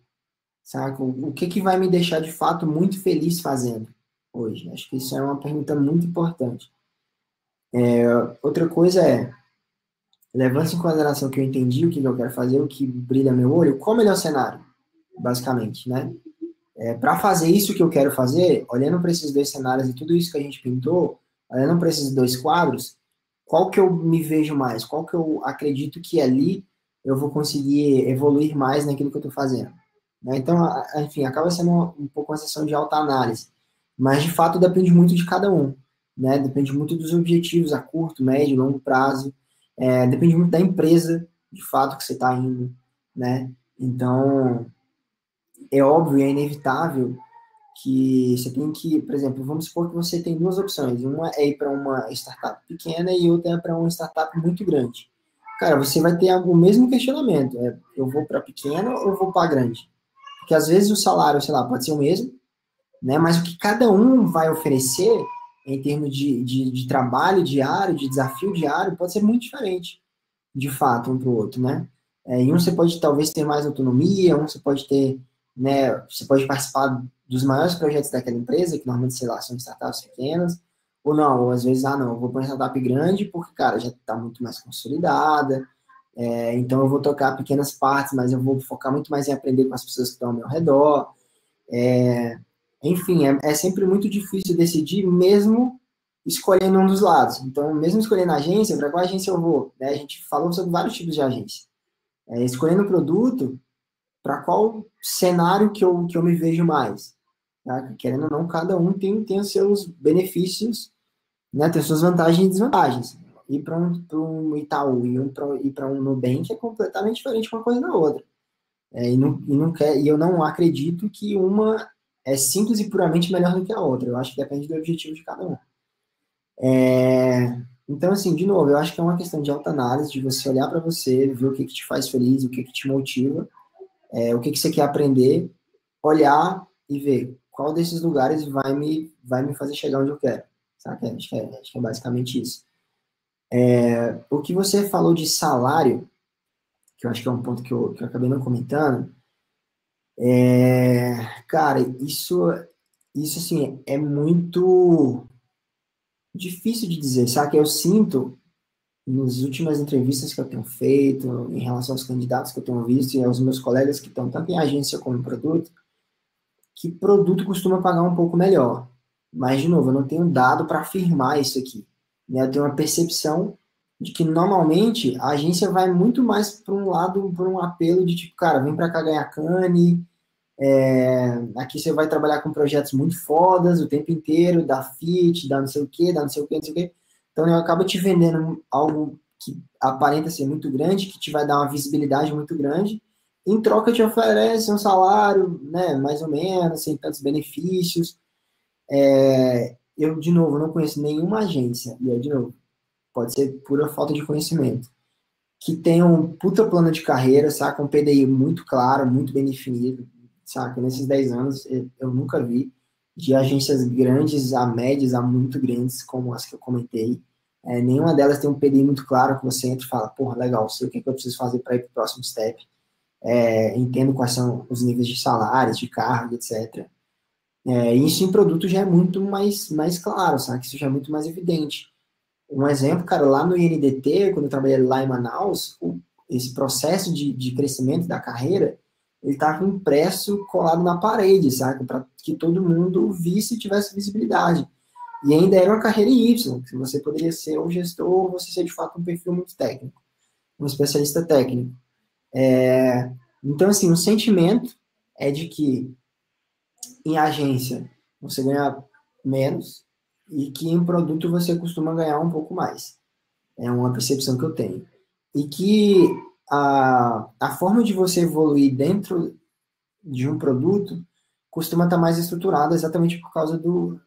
saca? O que que vai me deixar de fato muito feliz fazendo hoje? Acho que isso é uma pergunta muito importante. Outra coisa é, levando em consideração que eu entendi o que que eu quero fazer, o que brilha meu olho, qual é o melhor cenário, basicamente, né? Para fazer isso que eu quero fazer, olhando para esses dois cenários e tudo isso que a gente pintou, olhando para esses dois quadros, qual que eu me vejo mais? Qual que eu acredito que ali eu vou conseguir evoluir mais naquilo que eu estou fazendo? Né? Então, enfim, acaba sendo um pouco uma sessão de autoanálise, mas de fato depende muito de cada um, né? Depende muito dos objetivos a curto, médio, longo prazo, depende muito da empresa, de fato, que você está indo, né? Então, é óbvio e é inevitável que você tem que, por exemplo, vamos supor que você tem duas opções. Uma é ir para uma startup pequena e outra é para uma startup muito grande. Cara, você vai ter o mesmo questionamento. Eu vou para pequena ou eu vou para grande? Porque às vezes o salário, sei lá, pode ser o mesmo, né? Mas o que cada um vai oferecer em termos de trabalho diário, de desafio diário, pode ser muito diferente, de fato, um para o outro, né? Em um você pode talvez ter mais autonomia, um você pode ter, né? Você pode participar dos maiores projetos daquela empresa, que normalmente, sei lá, são startups pequenas, ou não, ou às vezes, não, eu vou para uma startup grande porque, cara, já está muito mais consolidada, então eu vou tocar pequenas partes, mas eu vou focar muito mais em aprender com as pessoas que estão ao meu redor. Enfim, é sempre muito difícil decidir, mesmo escolhendo um dos lados. Então, mesmo escolhendo a agência, para qual agência eu vou? Né? A gente falou sobre vários tipos de agência. Escolhendo o produto, para qual cenário que eu me vejo mais? Tá? Querendo ou não, cada um tem os seus benefícios, né? Tem as suas vantagens e desvantagens. Ir para um Itaú e ir para um Nubank é completamente diferente uma coisa da outra. E eu não acredito que uma é simples e puramente melhor do que a outra. Eu acho que depende do objetivo de cada um. Então, assim, de novo, eu acho que é uma questão de autoanálise, de você olhar para você, ver o que te faz feliz, o que te motiva, o que você quer aprender, olhar e ver qual desses lugares vai me fazer chegar onde eu quero. Sabe? Acho que é basicamente isso. O que você falou de salário, que eu acho que é um ponto que eu acabei não comentando, cara, isso assim, é muito difícil de dizer, sabe? Eu sinto, nas últimas entrevistas que eu tenho feito, em relação aos candidatos que eu tenho visto e aos meus colegas que estão tanto em agência como em produto, que produto costuma pagar um pouco melhor. Mas, de novo, eu não tenho dado para afirmar isso aqui. Né? Eu tenho uma percepção de que, normalmente, a agência vai muito mais para um lado, para um apelo de tipo, cara, vem para cá ganhar cane, Aqui você vai trabalhar com projetos muito fodas o tempo inteiro, dá fit, dá não sei o quê, dá não sei o quê, não sei o quê. Então, eu acabo te vendendo algo que aparenta ser muito grande, que te vai dar uma visibilidade muito grande. Em troca, te oferece um salário, né, mais ou menos, sem tantos benefícios. Eu, de novo, não conheço nenhuma agência, e aí, de novo, pode ser pura falta de conhecimento, que tenha um puta plano de carreira, saca? Um PDI muito claro, muito bem definido, saca? Nesses 10 anos, eu nunca vi de agências grandes a médias a muito grandes, como as que eu comentei. Nenhuma delas tem um PDI muito claro que você entra e fala, porra, legal, sei o que, é que eu preciso fazer para ir para o próximo step. Entendo quais são os níveis de salários, de cargo, etc. Isso em produto já é muito mais claro, sabe? Isso já é muito mais evidente. Um exemplo, cara, lá no INDT, quando eu trabalhei lá em Manaus, esse processo de crescimento da carreira, ele estava impresso, colado na parede, sabe? Para que todo mundo visse e tivesse visibilidade. E ainda era uma carreira em Y, que você poderia ser um gestor ou você ser, de fato, um perfil muito técnico, um especialista técnico. Então, assim, o sentimento é de que em agência você ganha menos e que em produto você costuma ganhar um pouco mais. É uma percepção que eu tenho. E que a forma de você evoluir dentro de um produto costuma estar mais estruturada exatamente por causa do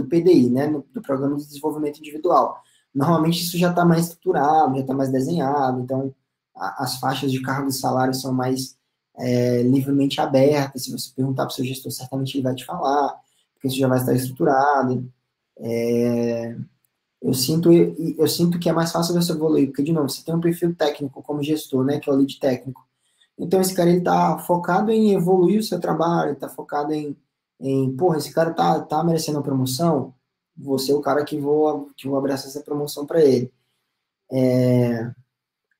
PDI, né? Do Programa de Desenvolvimento Individual. Normalmente isso já está mais estruturado, já está mais desenhado, então as faixas de cargo e salário são mais livremente abertas. Se você perguntar para o seu gestor, certamente ele vai te falar, porque isso já vai estar estruturado. Eu sinto que é mais fácil você evoluir, porque, de novo, você tem um perfil técnico como gestor, né, que é o lead técnico. Então, esse cara, ele tá focado em evoluir o seu trabalho, ele tá focado porra, esse cara tá merecendo uma promoção, vou ser o cara que vou abraçar essa promoção para ele.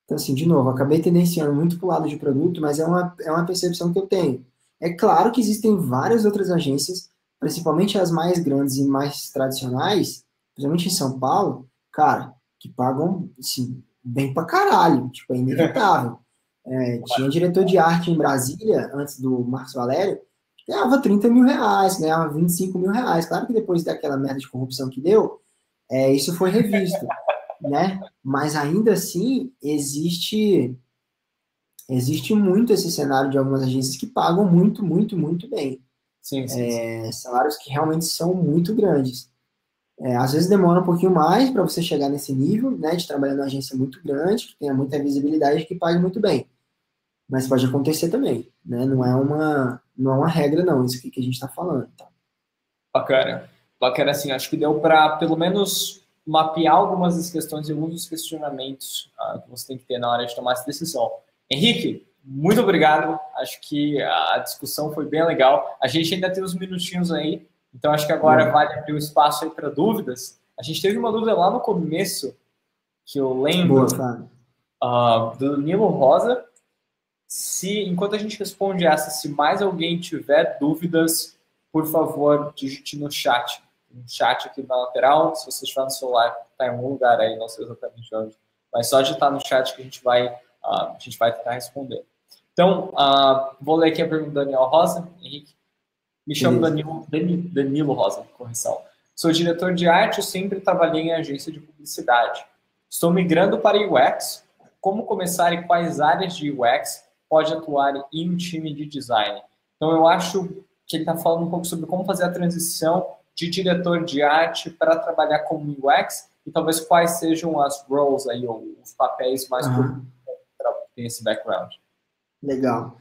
Então, assim, de novo, acabei tendenciando muito pro lado de produto, mas é uma percepção que eu tenho. É claro que existem várias outras agências, principalmente as mais grandes e mais tradicionais, principalmente em São Paulo, cara, que pagam, assim, bem pra caralho, tipo, é inevitável. Tinha diretor de arte em Brasília, antes do Marcos Valério, que ganhava 30 mil reais, ganhava 25 mil reais. Claro que depois daquela merda de corrupção que deu, isso foi revisto, né? Mas ainda assim, existe muito esse cenário de algumas agências que pagam muito, muito, muito bem. Sim, sim, sim. Salários que realmente são muito grandes. Às vezes demora um pouquinho mais para você chegar nesse nível, né, de trabalhar numa agência muito grande, que tenha muita visibilidade e que pague muito bem. Mas pode acontecer também, né? Não é uma regra, não, isso aqui que a gente está falando. Tá? Bacana. Bacana, assim, acho que deu para, pelo menos, mapear algumas das questões e alguns dos questionamentos que você tem que ter na hora de tomar essa decisão. Henrique, muito obrigado. Acho que a discussão foi bem legal. A gente ainda tem uns minutinhos aí, então acho que agora vale abrir o espaço aí para dúvidas. A gente teve uma dúvida lá no começo, que eu lembro, do Danilo Rosa. Enquanto a gente responde essa, se mais alguém tiver dúvidas, por favor, digite no chat. No chat aqui na lateral, se você estiver no celular, está em algum lugar aí, não sei exatamente onde. Mas só digitar no chat que a gente vai tentar responder. Então, vou ler aqui a pergunta do Daniel Rosa. Henrique, me chamo Danilo Rosa, correção. Sou diretor de arte e sempre trabalhei em agência de publicidade. Estou migrando para UX. Como começar e quais áreas de UX pode atuar em um time de design? Então, eu acho que ele está falando um pouco sobre como fazer a transição de diretor de que para trabalhar como UX e talvez quais sejam as roles aí, ou os papéis mais comuns para ter esse background. Legal.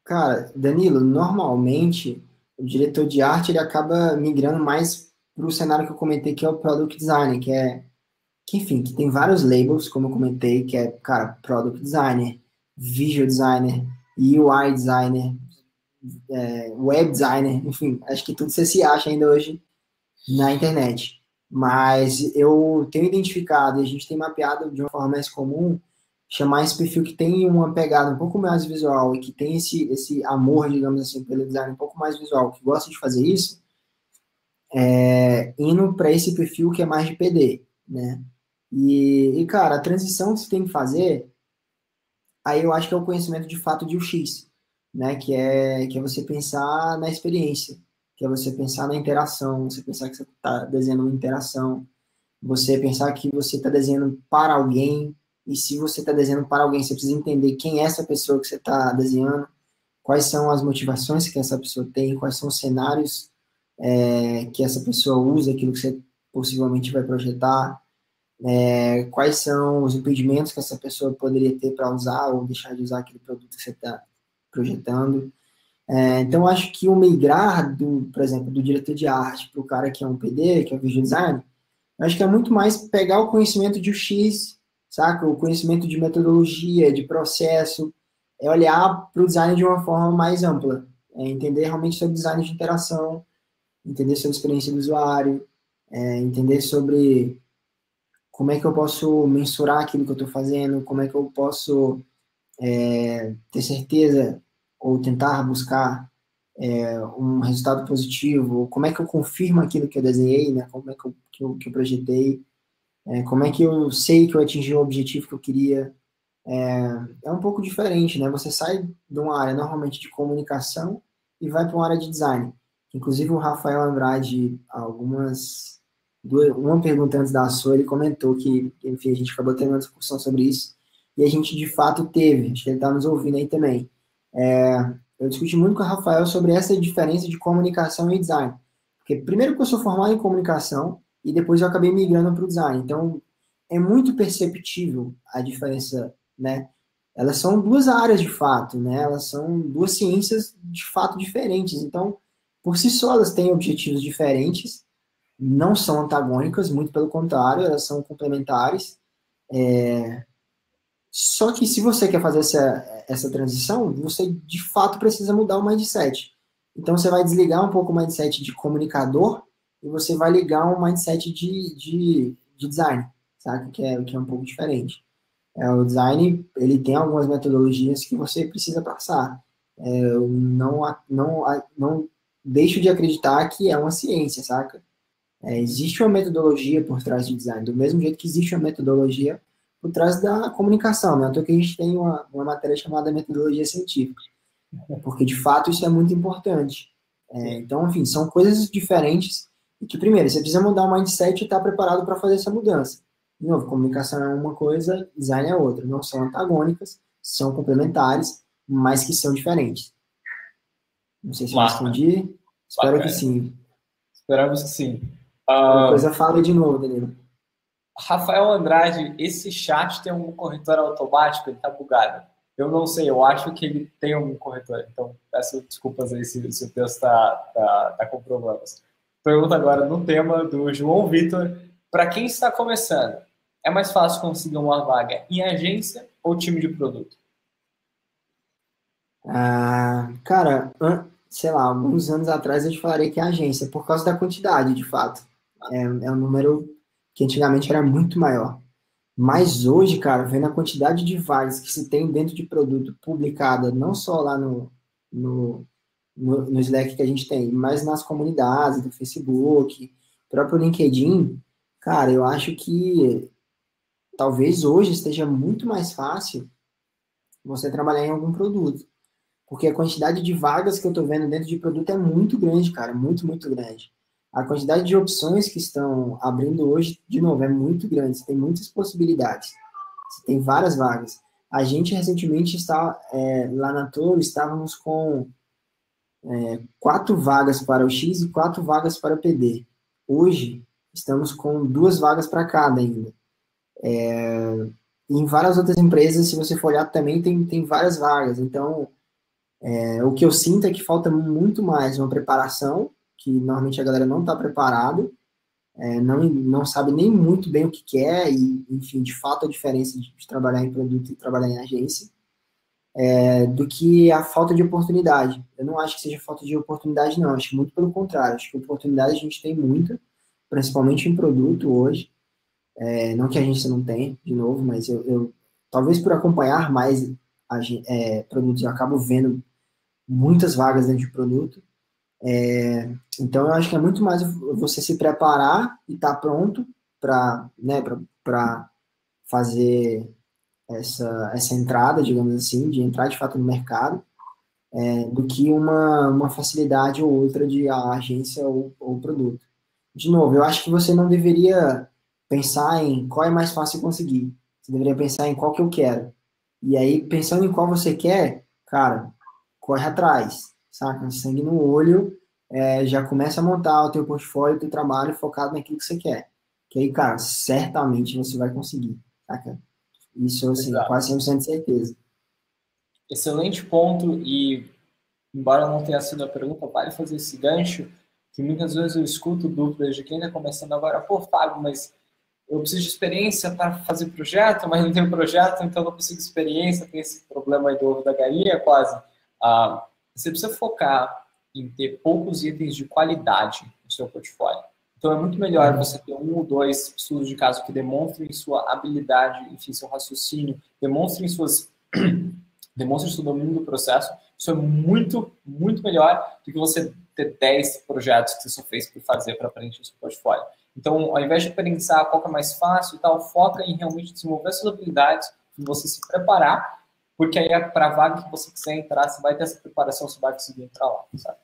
Cara, Danilo, normalmente o diretor de arte ele acaba migrando mais para o cenário que eu comentei, que é o Product Designer, enfim, que tem vários labels, como eu comentei, que é, cara, Product Designer, Visual Designer, UI Designer, Web Designer, enfim, acho que tudo você se acha ainda hoje na internet. Mas eu tenho identificado e a gente tem mapeado de uma forma mais comum chamar esse perfil que tem uma pegada um pouco mais visual e que tem esse amor, digamos assim, pelo design um pouco mais visual, que gosta de fazer isso, indo para esse perfil que é mais de PD, né? E, cara, a transição que você tem que fazer, aí eu acho que é o conhecimento de fato de UX. né? Que é você pensar na experiência, que é você pensar na interação, você pensar que você está desenhando uma interação, você pensar que você está desenhando para alguém, e se você está desenhando para alguém, você precisa entender quem é essa pessoa que você está desenhando, quais são as motivações que essa pessoa tem, quais são os cenários que essa pessoa usa, aquilo que você possivelmente vai projetar, quais são os impedimentos que essa pessoa poderia ter para usar ou deixar de usar aquele produto que você está projetando. Então, acho que o migrar, por exemplo, do diretor de arte para o cara que é um PD, que é o visual design, acho que é muito mais pegar o conhecimento de UX, saca? O conhecimento de metodologia, de processo, é olhar para o design de uma forma mais ampla, entender realmente sobre design de interação, entender sobre a experiência do usuário, entender sobre como é que eu posso mensurar aquilo que eu estou fazendo, como é que eu posso ter certeza ou tentar buscar um resultado positivo, como é que eu confirmo aquilo que eu desenhei, né? Como é que eu projetei, como é que eu sei que eu atingi o objetivo que eu queria. É um pouco diferente, né? Você sai de uma área normalmente de comunicação e vai para uma área de design. Inclusive o Rafael Andrade, uma pergunta antes da sua, ele comentou que, enfim, a gente acabou tendo uma discussão sobre isso e a gente de fato teve, acho que ele está nos ouvindo aí também. Eu discuti muito com o Rafael sobre essa diferença de comunicação e design. Porque primeiro que eu sou formado em comunicação e depois eu acabei migrando para o design. Então, é muito perceptível a diferença, né? Elas são duas áreas de fato, né? Elas são duas ciências de fato diferentes. Então, por si só, elas têm objetivos diferentes, não são antagônicas, muito pelo contrário, elas são complementares. Só que se você quer fazer essa transição, você de fato precisa mudar o mindset. Então você vai desligar um pouco o mindset de comunicador e você vai ligar um mindset de design, sabe? Que é um pouco diferente. O design, ele tem algumas metodologias que você precisa passar. Eu não deixo de acreditar que é uma ciência, saca? Existe uma metodologia por trás de design, do mesmo jeito que existe uma metodologia por trás da comunicação, né? Então que a gente tem uma matéria chamada metodologia científica, porque de fato isso é muito importante. Então, enfim, são coisas diferentes e que, primeiro, você precisa mudar o mindset e estar preparado para fazer essa mudança. De novo, comunicação é uma coisa, design é outra. Não são antagônicas, são complementares, mas que são diferentes. Não sei se eu respondi. Espero que sim. Esperamos que sim. Qualquer coisa, fala de novo, Danilo. Rafael Andrade, esse chat tem um corretor automático? Ele tá bugado. Eu não sei, eu acho que ele tem um corretor. Então, peço desculpas aí se o texto tá com problemas. Pergunta agora no tema do João Vitor. Para quem está começando, é mais fácil conseguir uma vaga em agência ou time de produto? Cara, sei lá, alguns anos atrás eu te falaria que é agência, por causa da quantidade, de fato. É um número que antigamente era muito maior. Mas hoje, cara, vendo a quantidade de vagas que se tem dentro de produto publicada, não só lá no Slack que a gente tem, mas nas comunidades do Facebook, próprio LinkedIn, cara, eu acho que talvez hoje esteja muito mais fácil você trabalhar em algum produto. Porque a quantidade de vagas que eu estou vendo dentro de produto é muito grande, cara, muito, muito grande. A quantidade de opções que estão abrindo hoje, de novo, é muito grande. Você tem muitas possibilidades. Você tem várias vagas. A gente recentemente está lá na Toro, estávamos com 4 vagas para o X e 4 vagas para o PD. Hoje, estamos com 2 vagas para cada ainda. E em várias outras empresas, se você for olhar, também tem várias vagas. Então, o que eu sinto é que falta muito mais uma preparação, que normalmente a galera não está preparada, não sabe nem muito bem o que quer, e, enfim, de fato, a diferença de trabalhar em produto e trabalhar em agência, do que a falta de oportunidade. Eu não acho que seja falta de oportunidade, não. Acho que muito pelo contrário. Acho que oportunidade a gente tem muita, principalmente em produto hoje. Não que a agência não tenha, de novo, mas eu talvez por acompanhar mais produtos, eu acabo vendo muitas vagas dentro de produto. Então, eu acho que é muito mais você se preparar e estar pronto para fazer essa entrada, digamos assim, de entrar de fato no mercado, do que uma facilidade ou outra de a agência ou produto. De novo, eu acho que você não deveria pensar em qual é mais fácil conseguir. Você deveria pensar em qual que eu quero. E aí, pensando em qual você quer, cara, corre atrás, saca? Sangue no olho, já começa a montar o teu portfólio, o teu trabalho focado naquilo que você quer. Que aí, cara, certamente você vai conseguir, saca? Isso, assim, Exato. quase 100% de certeza. Excelente ponto e, embora não tenha sido a pergunta, vale fazer esse gancho, que muitas vezes eu escuto dúvidas de quem está começando agora, pô, Fábio, mas eu preciso de experiência para fazer projeto, mas não tenho projeto, então não consigo experiência, tem esse problema aí do ovo da galinha, quase. Você precisa focar em ter poucos itens de qualidade no seu portfólio. Então é muito melhor você ter um ou dois estudos de caso que demonstrem sua habilidade, enfim, seu raciocínio, demonstrem seu domínio do processo. Isso é muito, muito melhor do que você ter 10 projetos que você só fez por fazer para preencher o seu portfólio. Então, ao invés de pensar qual que é mais fácil e tal, foca em realmente desenvolver suas habilidades, em você se preparar, porque aí para a vaga que você quiser entrar, você vai ter essa preparação, você vai conseguir entrar lá, sabe?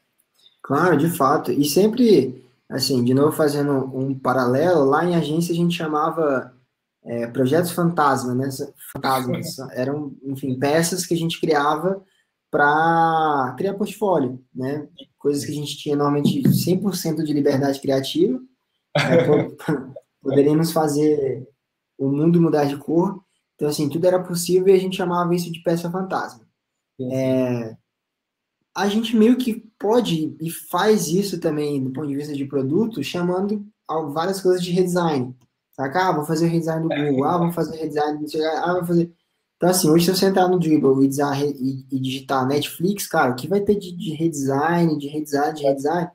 Claro, de fato. E sempre, assim, de novo fazendo um paralelo, lá em agência a gente chamava projetos fantasma, né? Fantasmas. Eram, enfim, peças que a gente criava para criar portfólio, né? Coisas que a gente tinha normalmente 100% de liberdade criativa, poderíamos fazer o mundo mudar de cor. Então, assim, tudo era possível e a gente chamava isso de peça fantasma. A gente meio que pode e faz isso também do ponto de vista de produto, chamando várias coisas de redesign. Saca? Vou fazer o redesign do Google, vou fazer o redesign do... vou fazer... Então, assim, hoje se você entrar no Dribble e digitar Netflix, cara, o que vai ter de redesign, de redesign, de redesign,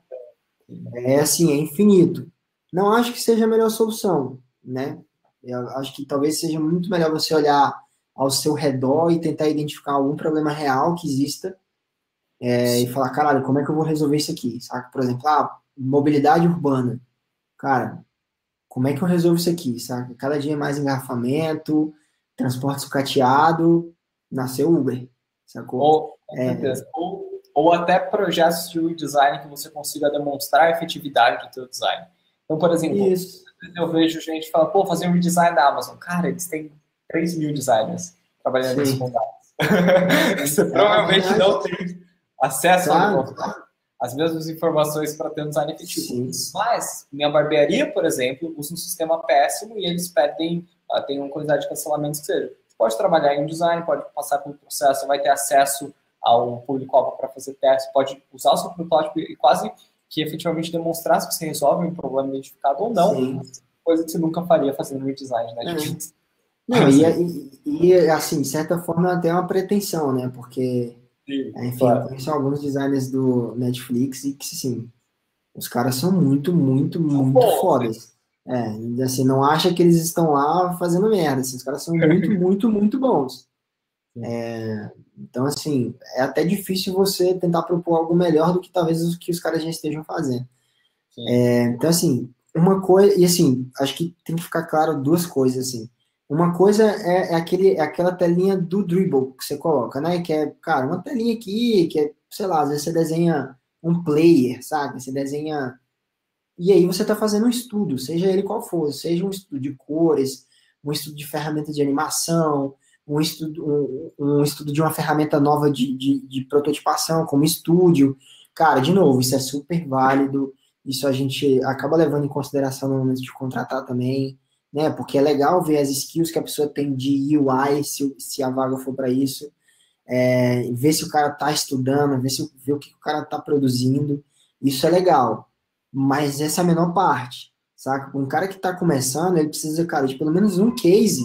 assim, é infinito. Não acho que seja a melhor solução, né? Eu acho que talvez seja muito melhor você olhar ao seu redor e tentar identificar algum problema real que exista e falar, caralho, como é que eu vou resolver isso aqui? Saca? Por exemplo, mobilidade urbana. Cara, como é que eu resolvo isso aqui? Saca? Cada dia mais engarrafamento, transporte sucateado, nasceu Uber, sacou? Com certeza. Ou até projetos de design que você consiga demonstrar a efetividade do seu design. Então, por exemplo, Isso. eu vejo gente falando, pô, fazer um redesign da Amazon. Cara, eles têm 3 mil designers trabalhando nisso com dados. Você provavelmente não tem acesso às mesmas informações para ter um design efetivo. Sim. Mas, minha barbearia, por exemplo, usa um sistema péssimo e eles pedem, tem uma quantidade de cancelamentos que seja. Você pode trabalhar em design, pode passar pelo processo, vai ter acesso ao público-alvo para fazer teste, pode usar o seu protótipo e quase que efetivamente demonstrar se você resolve um problema identificado ou não, Sim. coisa que você nunca faria fazendo um redesign, né? Não, assim, de certa forma, até uma pretensão, né? Porque, enfim, claro. Eu conheço alguns designers do Netflix e que, assim, os caras são muito, muito, muito fodas. Assim, não acha que eles estão lá fazendo merda. Assim, os caras são muito, muito, muito bons. Então, assim, é até difícil você tentar propor algo melhor do que talvez o que os caras já estejam fazendo. Então, assim, uma coisa... E, assim, acho que tem que ficar claro duas coisas, assim. Uma coisa é aquela telinha do Dribble que você coloca, né? Que é, cara, uma telinha aqui, que é, sei lá, às vezes você desenha um player, sabe? Você desenha... E aí você está fazendo um estudo, seja ele qual for, seja um estudo de cores, um estudo de ferramentas de animação, um estudo de uma ferramenta nova de prototipação, como Studio. Cara, de novo, isso é super válido, isso a gente acaba levando em consideração no momento de contratar também, né? Porque é legal ver as skills que a pessoa tem de UI, se a vaga for para isso, ver se o cara está estudando, ver o que o cara está produzindo, isso é legal. Mas essa é a menor parte, saca? Um cara que está começando, ele precisa, cara, de pelo menos um case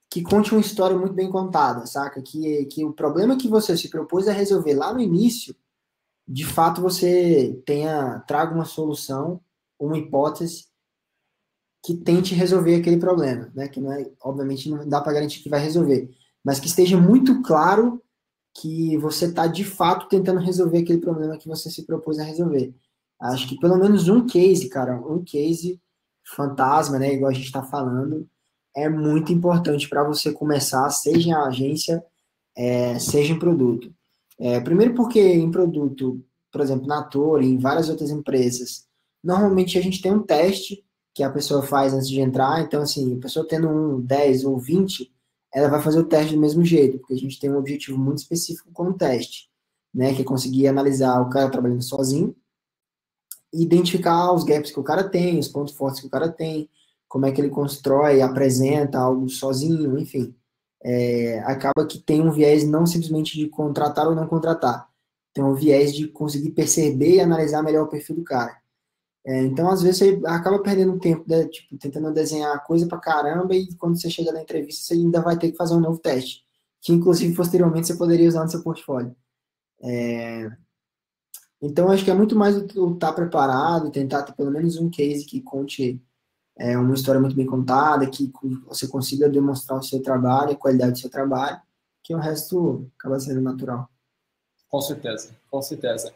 que conte uma história muito bem contada, saca? Que o problema que você se propôs a resolver lá no início, de fato você traga uma solução, uma hipótese que tente resolver aquele problema, né? Que não é, obviamente, não dá para garantir que vai resolver, mas que esteja muito claro que você está, de fato, tentando resolver aquele problema que você se propôs a resolver. Acho que pelo menos um case, cara, um case fantasma, né, igual a gente está falando, é muito importante para você começar, seja em agência, seja em produto. Primeiro porque em produto, por exemplo, na Toro e em várias outras empresas, normalmente a gente tem um teste que a pessoa faz antes de entrar, então assim, a pessoa tendo 1, 10 ou 20, ela vai fazer o teste do mesmo jeito, porque a gente tem um objetivo muito específico com o teste, né, que é conseguir analisar o cara trabalhando sozinho, e identificar os gaps que o cara tem, os pontos fortes que o cara tem, como é que ele constrói, apresenta algo sozinho, enfim. Acaba que tem um viés não simplesmente de contratar ou não contratar, tem um viés de conseguir perceber e analisar melhor o perfil do cara. Então, às vezes, você acaba perdendo tempo, né, tipo, tentando desenhar coisa pra caramba, e quando você chega na entrevista, você ainda vai ter que fazer um novo teste, que inclusive posteriormente você poderia usar no seu portfólio. Então, acho que é muito mais o estar preparado, tentar ter pelo menos um case que conte uma história muito bem contada, que você consiga demonstrar o seu trabalho, a qualidade do seu trabalho, que o resto acaba sendo natural. Com certeza, com certeza.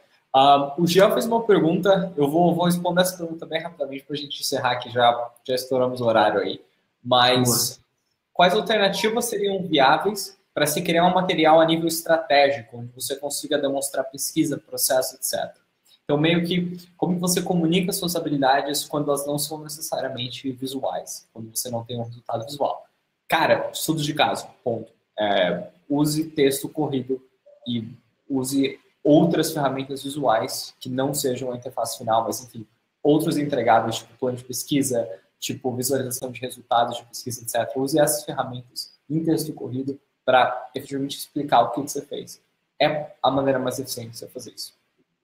O Jean fez uma pergunta, eu vou responder essa pergunta bem rapidamente para a gente encerrar, que já estouramos o horário aí. Mas quais alternativas seriam viáveis para se criar um material a nível estratégico, onde você consiga demonstrar pesquisa, processo, etc. Então, meio que, como você comunica suas habilidades quando elas não são necessariamente visuais, quando você não tem um resultado visual. Cara, estudos de caso, ponto. Use texto corrido e use outras ferramentas visuais que não sejam a interface final, mas, enfim, outros entregáveis, tipo plano de pesquisa, tipo visualização de resultados de pesquisa, etc. Use essas ferramentas em texto corrido para efetivamente explicar o que você fez. É a maneira mais eficiente de você fazer isso,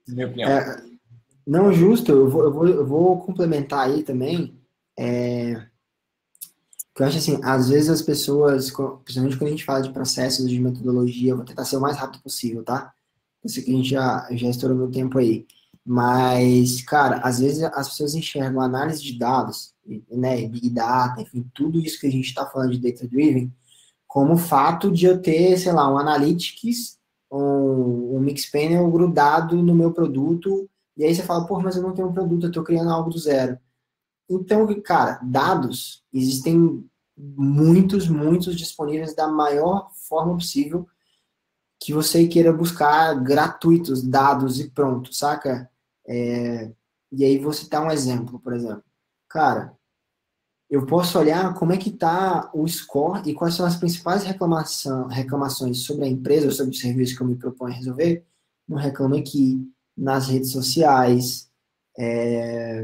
na minha opinião. Não, justo, eu vou complementar aí também, que eu acho assim, às vezes as pessoas, principalmente quando a gente fala de processos, de metodologia, eu vou tentar ser o mais rápido possível, tá? Eu sei que a gente já estourou meu tempo aí. Mas, cara, às vezes as pessoas enxergam análise de dados, né, Big Data, enfim, tudo isso que a gente está falando de Data Driven, como o fato de eu ter, sei lá, um Analytics, um Mixpanel grudado no meu produto, e aí você fala, pô, mas eu não tenho um produto, eu estou criando algo do zero. Então, cara, dados, existem muitos disponíveis da maior forma possível que você queira buscar gratuitos, dados e pronto, saca? E aí você dá um exemplo, por exemplo. Cara, eu posso olhar como é que está o score e quais são as principais reclamações sobre a empresa ou sobre o serviço que eu me proponho a resolver no Reclame Aqui, nas redes sociais,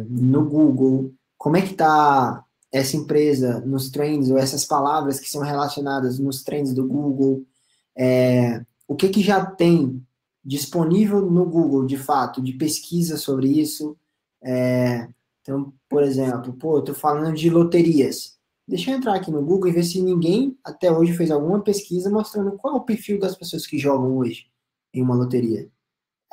no Google. Como é que está essa empresa nos trends ou essas palavras que são relacionadas nos trends do Google? O que já tem disponível no Google, de fato, de pesquisa sobre isso? Então, por exemplo, eu estou falando de loterias. Deixa eu entrar aqui no Google e ver se ninguém até hoje fez alguma pesquisa mostrando qual é o perfil das pessoas que jogam hoje em uma loteria.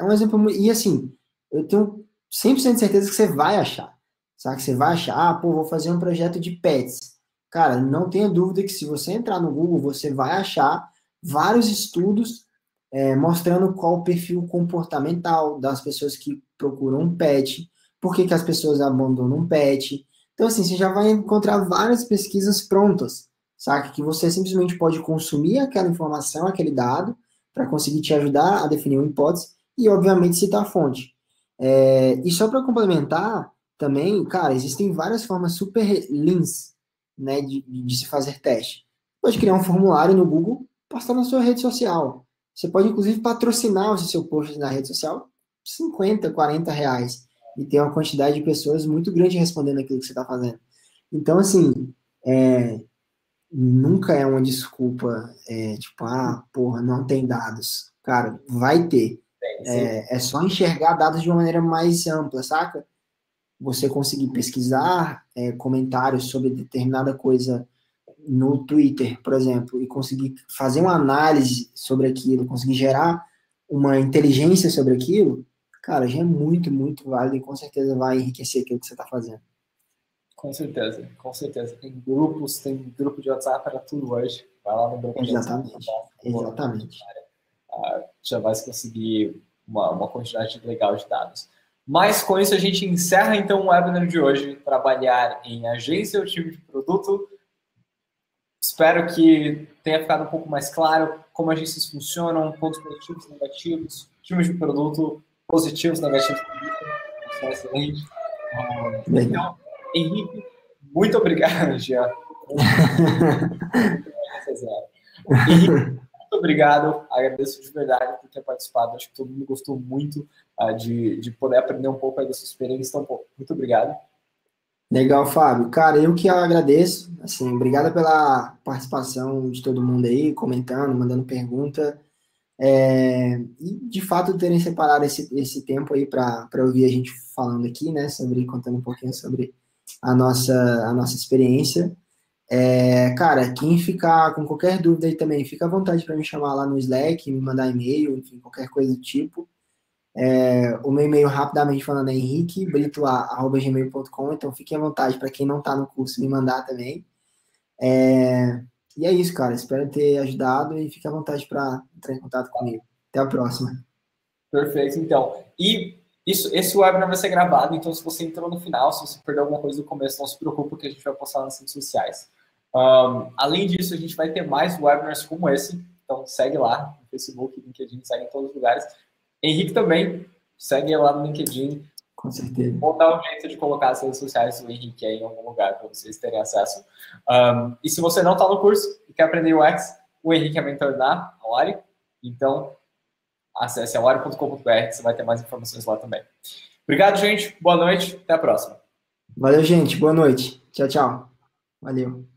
É um exemplo, e assim, eu tenho 100% de certeza que você vai achar, sabe? Que você vai achar, vou fazer um projeto de pets. Cara, não tenha dúvida que se você entrar no Google, você vai achar vários estudos mostrando qual o perfil comportamental das pessoas que procuram um pet, por que as pessoas abandonam um pet. Então, assim, você já vai encontrar várias pesquisas prontas, sabe? Que você simplesmente pode consumir aquela informação, aquele dado, para conseguir te ajudar a definir uma hipótese e, obviamente, citar a fonte. E só para complementar, também, cara, existem várias formas super leans, né, de se fazer teste. Pode criar um formulário no Google, postar na sua rede social. Você pode, inclusive, patrocinar o seu post na rede social, 50, 40 reais, e ter uma quantidade de pessoas muito grande respondendo aquilo que você está fazendo. Então, assim, nunca é uma desculpa, tipo, porra, não tem dados. Cara, vai ter. É só enxergar dados de uma maneira mais ampla, saca? Você conseguir pesquisar comentários sobre determinada coisa no Twitter, por exemplo, e conseguir fazer uma análise sobre aquilo, conseguir gerar uma inteligência sobre aquilo, cara, já é muito válido e com certeza vai enriquecer aquilo que você está fazendo. Com certeza, com certeza. Tem grupos, tem grupo de WhatsApp para tudo hoje. Vai lá no grupo de WhatsApp. Exatamente. Já vai conseguir uma quantidade legal de dados. Mas com isso a gente encerra então o webinar de hoje. Trabalhar em agência ou time de produto. Espero que tenha ficado um pouco mais claro como agências funcionam, pontos positivos, negativos, tipos de produto positivos, negativos. Isso é excelente. Legal. Então, Henrique, muito obrigado, Jean. Henrique, muito obrigado. Agradeço de verdade por ter participado. Acho que todo mundo gostou muito de poder aprender um pouco aí da sua experiência. Então, pô, muito obrigado. Legal, Fábio. Cara, eu que agradeço. Assim, obrigado pela participação de todo mundo aí, comentando, mandando pergunta. E de fato terem separado esse tempo aí para ouvir a gente falando aqui, né? Contando um pouquinho sobre a nossa experiência. Cara, quem ficar com qualquer dúvida aí também, fica à vontade para me chamar lá no Slack, me mandar e-mail, enfim, qualquer coisa do tipo. O meu e-mail, rapidamente falando, é henriquebritoa@gmail.com, então fique à vontade para quem não está no curso me mandar também. E é isso, cara. Espero ter ajudado e fique à vontade para entrar em contato comigo. Até a próxima. Perfeito, então. E esse webinar vai ser gravado, então se você entrou no final, se você perdeu alguma coisa do começo, não se preocupe que a gente vai postar nas redes sociais. Além disso, a gente vai ter mais webinars como esse, então segue lá no Facebook, LinkedIn, segue em todos os lugares. Henrique também, segue lá no LinkedIn. Com certeza. Vou dar um jeito de colocar as redes sociais do Henrique aí em algum lugar para vocês terem acesso. E se você não está no curso e quer aprender UX, o Henrique é mentor da Awari, então acesse awari.com.br, você vai ter mais informações lá também. Obrigado, gente. Boa noite. Até a próxima. Valeu, gente. Boa noite. Tchau, tchau. Valeu.